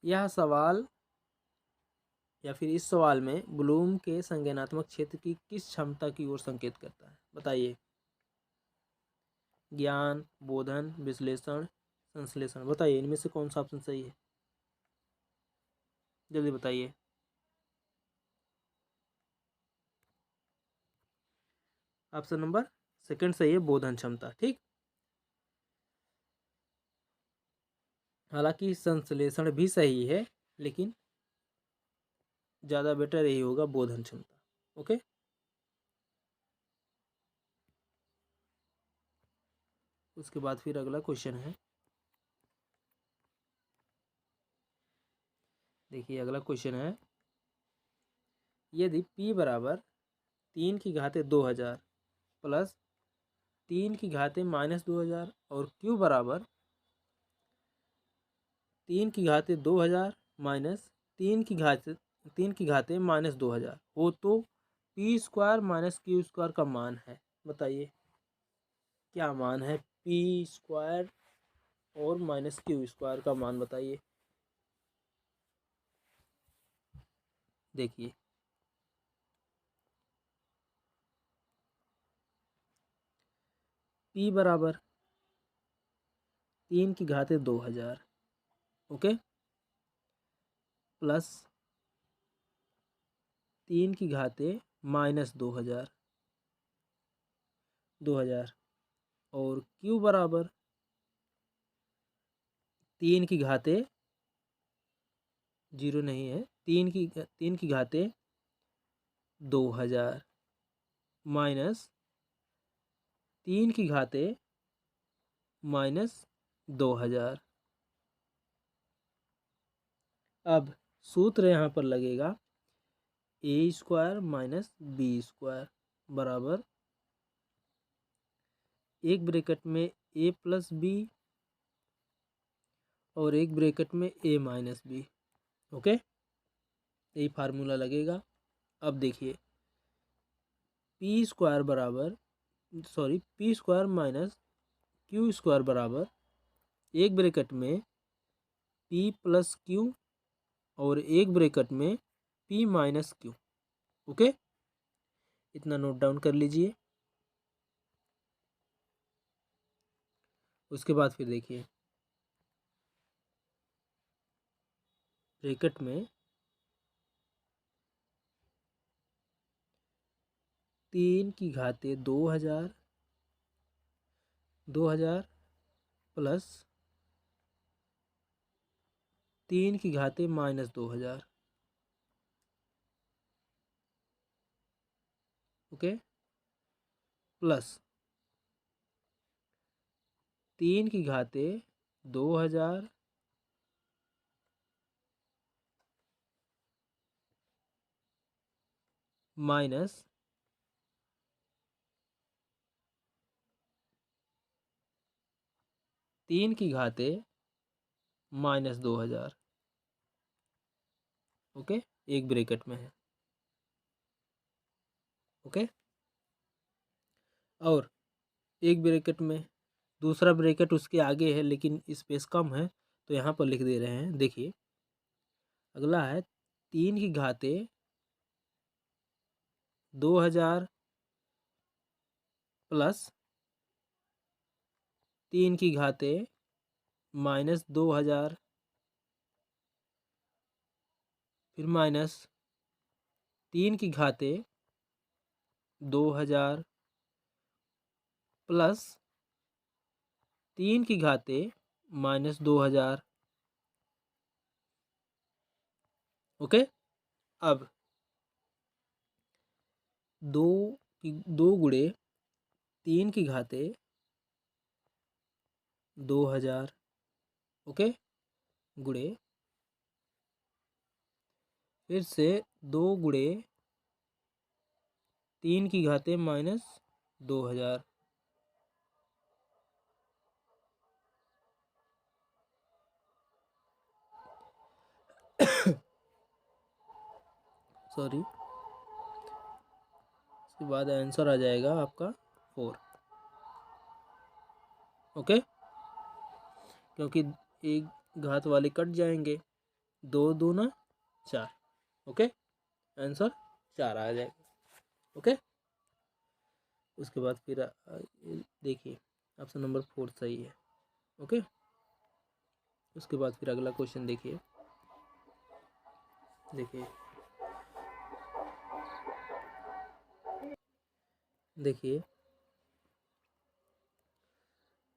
यह सवाल या फिर इस सवाल में ब्लूम के संज्ञानात्मक क्षेत्र की किस क्षमता की ओर संकेत करता है, बताइए। ज्ञान, बोधन, विश्लेषण, संश्लेषण, बताइए इनमें से कौन सा ऑप्शन सही है, जल्दी बताइए। ऑप्शन नंबर सेकंड सही है, बोधन क्षमता। ठीक, हालांकि संश्लेषण भी सही है, लेकिन ज़्यादा बेटर यही होगा, बोधन क्षमता। ओके, उसके बाद फिर अगला क्वेश्चन है, देखिए अगला क्वेश्चन है, यदि p बराबर 3 की घाते 2000 प्लस 3 की घाते -2000 और q बराबर 3 की घाते 2000 माइनस 3 की घाते -2000 हो तो p square minus q square का मान है, बताइए क्या मान है। p स्क्वायर और माइनस q स्क्वायर का मान बताइए। देखिए p बराबर 3 की घाते 2000, ओके, प्लस 3 की घाते -2000 और q बराबर 3 की घाते 0 नहीं है, 3 की घाते 2000 माइनस 3 की घाते -2000। अब सूत्र यहाँ पर लगेगा a square minus B square बराबर एक ब्रैकेट में a प्लस बी और एक ब्रैकेट में a माइनस बी। ओके, यही फार्मूला लगेगा। अब देखिए p square minus q square बराबर एक ब्रैकेट में p प्लस q और एक ब्रैकेट में p माइनस q। ओके, इतना नोट डाउन कर लीजिए। उसके बाद फिर देखिए ब्रैकेट में 3 की घाते 2000 प्लस 3 की घाते -2000। ओके, प्लस 3 की घाते 2000 माइनस 3 की घाते -2000। ओके, एक ब्रैकेट में है। ओके, और एक ब्रैकेट में दूसरा ब्रैकेट उसके आगे है लेकिन स्पेस कम है तो यहाँ पर लिख दे रहे हैं। देखिए अगला है 3 की घाते 2000 प्लस 3 की घाते -2000 फिर माइनस 3 की घाते 2000 प्लस 3 की घाते -2000। ओके, अब 2 गुणे 3 की घाते 2000, ओके, गुणे फिर से 2 गुणे 3 की घाते -2000। सॉरी, इसके बाद आंसर आ जाएगा आपका 4। ओके, क्योंकि एक घात वाले कट जाएंगे, 2 दूना 4। ओके, आंसर 4 आ जाएगा। ओके, उसके बाद फिर देखिए ऑप्शन नंबर 4 सही है। ओके, उसके बाद फिर अगला क्वेश्चन देखिए। देखिए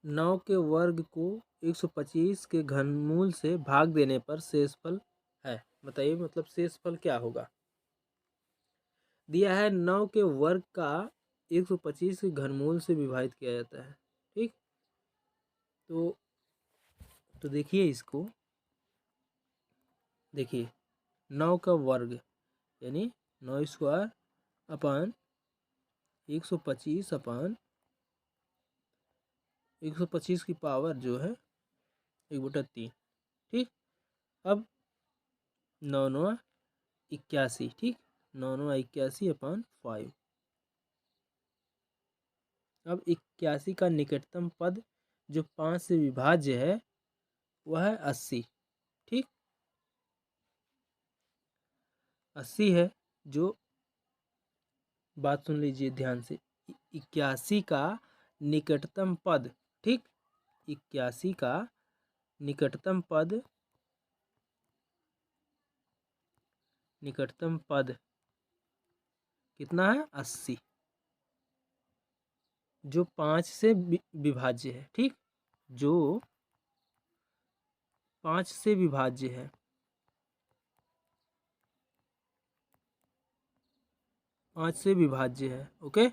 9 के वर्ग को 125 के घनमूल से भाग देने पर शेषफल है। बताइए मतलब शेषफल क्या होगा। दिया है 9 के वर्ग का 125 के घनमूल से विभाजित किया जाता है। ठीक, तो देखिए इसको, देखिए 9 का वर्ग यानी 9 स्क्वायर अपान 125 अपान 125 की पावर जो है 1/3। ठीक, अब 9 9 81। ठीक, 9 9 81 अपान 5। अब 81 का निकटतम पद जो 5 से विभाज्य है वह है 80। ठीक, 80 है, जो बात सुन लीजिए ध्यान से, 81 का निकटतम पद। ठीक, 81 का निकटतम पद कितना है 80, जो 5 से विभाज्य है। ठीक, जो 5 से विभाज्य है। ओके,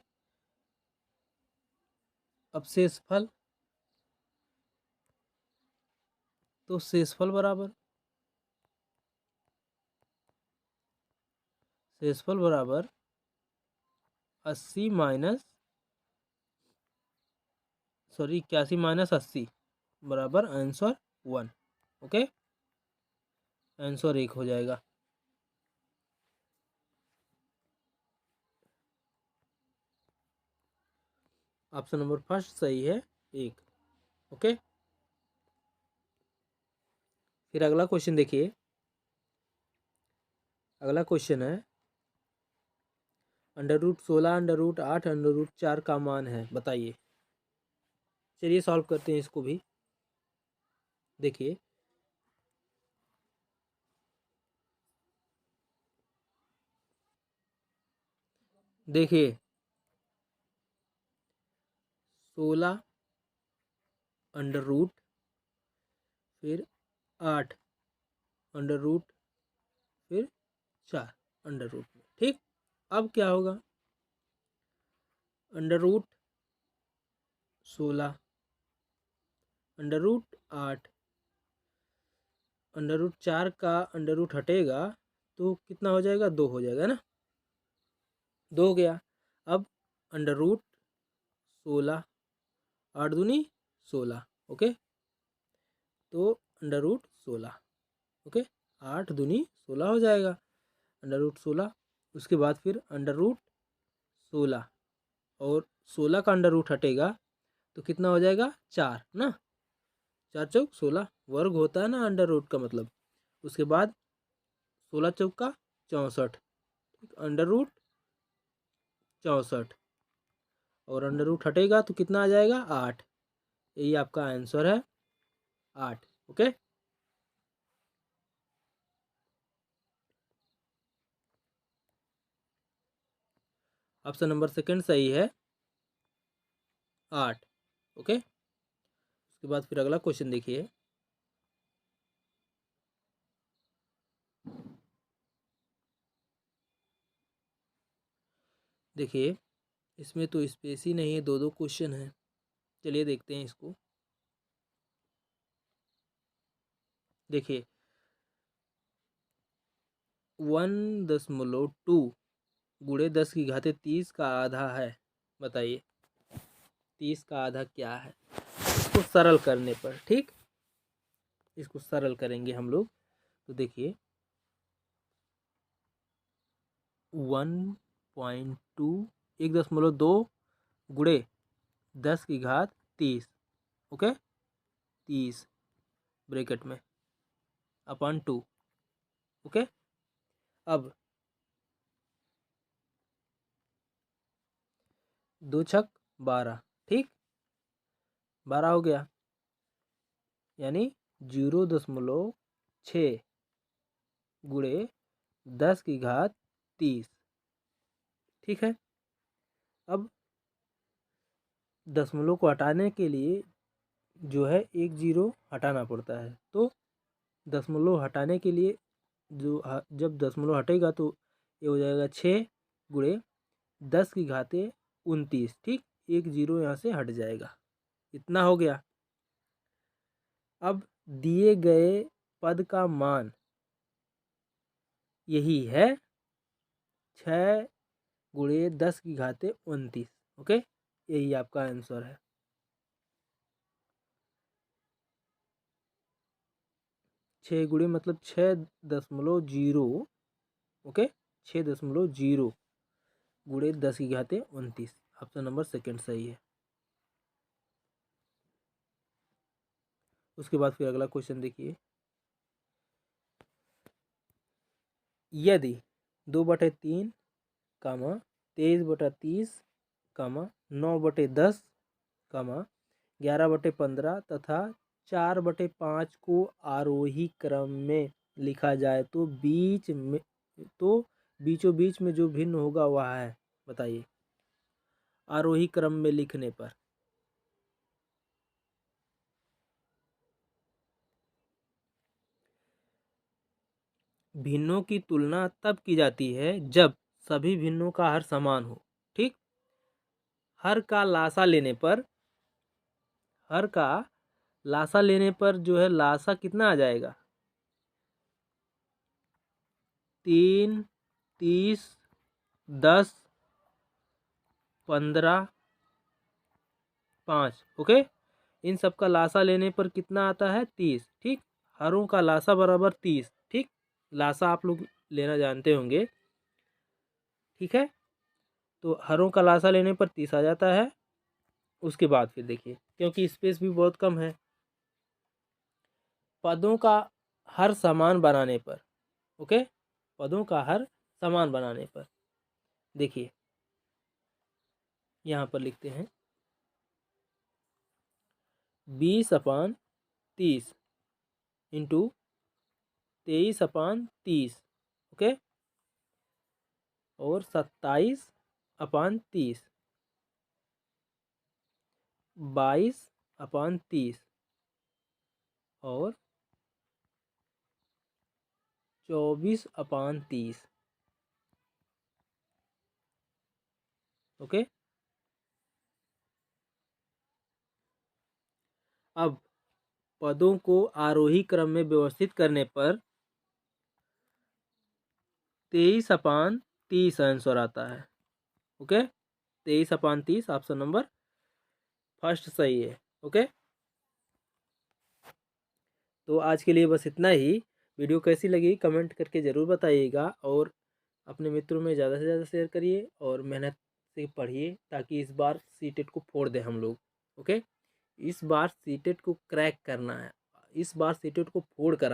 अब शेषफल, तो शेषफल बराबर 80 माइनस 81 बराबर आंसर 1। ओके, आंसर 1 हो जाएगा। ऑप्शन नंबर फर्स्ट सही है 1। ओके, फिर अगला क्वेश्चन देखिए। अगला क्वेश्चन है √16 √8 √4 का मान है, बताइए। चलिए सॉल्व करते हैं इसको भी। देखिए देखिए 16 अंडर रूट फिर 8 अंडर रूट फिर 4 अंडर रूट में। ठीक, अब क्या होगा, √16 √8 √4 का अंडर रूट हटेगा तो कितना हो जाएगा, 2 हो जाएगा ना, 2 हो गया। अब √16, 8 दूनी 16। ओके, तो √16। ओके, 8 दूनी 16 हो जाएगा, √16। उसके बाद फिर √16 और 16 का अंडर रूट हटेगा तो कितना हो जाएगा, 4 ना, 4 चौक 16 वर्ग होता है ना अंडर रूट का मतलब। उसके बाद 16 चौका 64, अंडर रूट 64 और अंडर रूट हटेगा तो कितना आ जाएगा, 8। यही आपका आंसर है 8। ओके, ऑप्शन नंबर सेकंड सही है 8। ओके, उसके बाद फिर अगला क्वेश्चन देखिए। देखिए इसमें तो स्पेस ही नहीं है, 2 क्वेश्चन है। चलिए देखते हैं इसको। देखिए 1.2 गुणे 10 की घाते 30 का आधा है। बताइए 30 का आधा क्या है। इसको सरल करने पर, ठीक, इसको सरल करेंगे हम लोग तो देखिए 1.2 1.2 गुणे 10 की घात 30, ओके, 30 ब्रैकेट में अपॉन 2, ओके। अब 2 छक 12, ठीक, 12 हो गया, यानी 0.6 गुणे 10 की घात 30, ठीक है। अब दशमलव को हटाने के लिए जो है एक जीरो हटाना पड़ता है, तो दशमलव हटाने के लिए जब दशमलव हटेगा तो ये हो जाएगा 6 गुणे 10 की घाते 29, ठीक, एक जीरो यहाँ से हट जाएगा, इतना हो गया। अब दिए गए पद का मान यही है 6 गुणे 10 की घाते 29, ओके, यही आपका आंसर है। 6 गुणे मतलब 6.0, ओके, 6.0 गुणे 10 की घाते 29, ऑप्शन नंबर सेकंड सही है। उसके बाद फिर अगला क्वेश्चन देखिए, यदि 2/3, 23/30, 9/10, 11/15 तथा 4/5 को आरोही क्रम में लिखा जाए तो बीचों बीच में जो भिन्न होगा वह है। बताइए आरोही क्रम में लिखने पर। भिन्नों की तुलना तब की जाती है जब सभी भिन्नों का हर समान हो, ठीक। हर का लासा लेने पर, हर का लासा लेने पर जो है लासा कितना आ जाएगा 3, 30, 10, 15, 5, ओके। इन सब का लासा लेने पर कितना आता है 30, ठीक। हरों का लासा बराबर 30, ठीक, लासा आप लोग लेना जानते होंगे, ठीक है। तो हरों का लासा लेने पर 30 आ जाता है। उसके बाद फिर देखिए क्योंकि स्पेस भी बहुत कम है, पदों का हर समान बनाने पर, ओके, पदों का हर समान बनाने पर देखिए यहाँ पर लिखते हैं 20/30 इंटू 23/30, ओके, और 27/30, 22/30 और 24/30, ओके। अब पदों को आरोही क्रम में व्यवस्थित करने पर 23/30 आंसर आता है, ओके। 23/30 ऑप्शन नंबर फर्स्ट सही है, ओके। तो आज के लिए बस इतना ही। वीडियो कैसी लगी कमेंट करके ज़रूर बताइएगा और अपने मित्रों में ज़्यादा से ज़्यादा शेयर करिए और मेहनत से पढ़िए ताकि इस बार सीटेट को फोड़ दें हम लोग, ओके। इस बार सीटेट को क्रैक करना है, इस बार सीटेट को फोड़ कर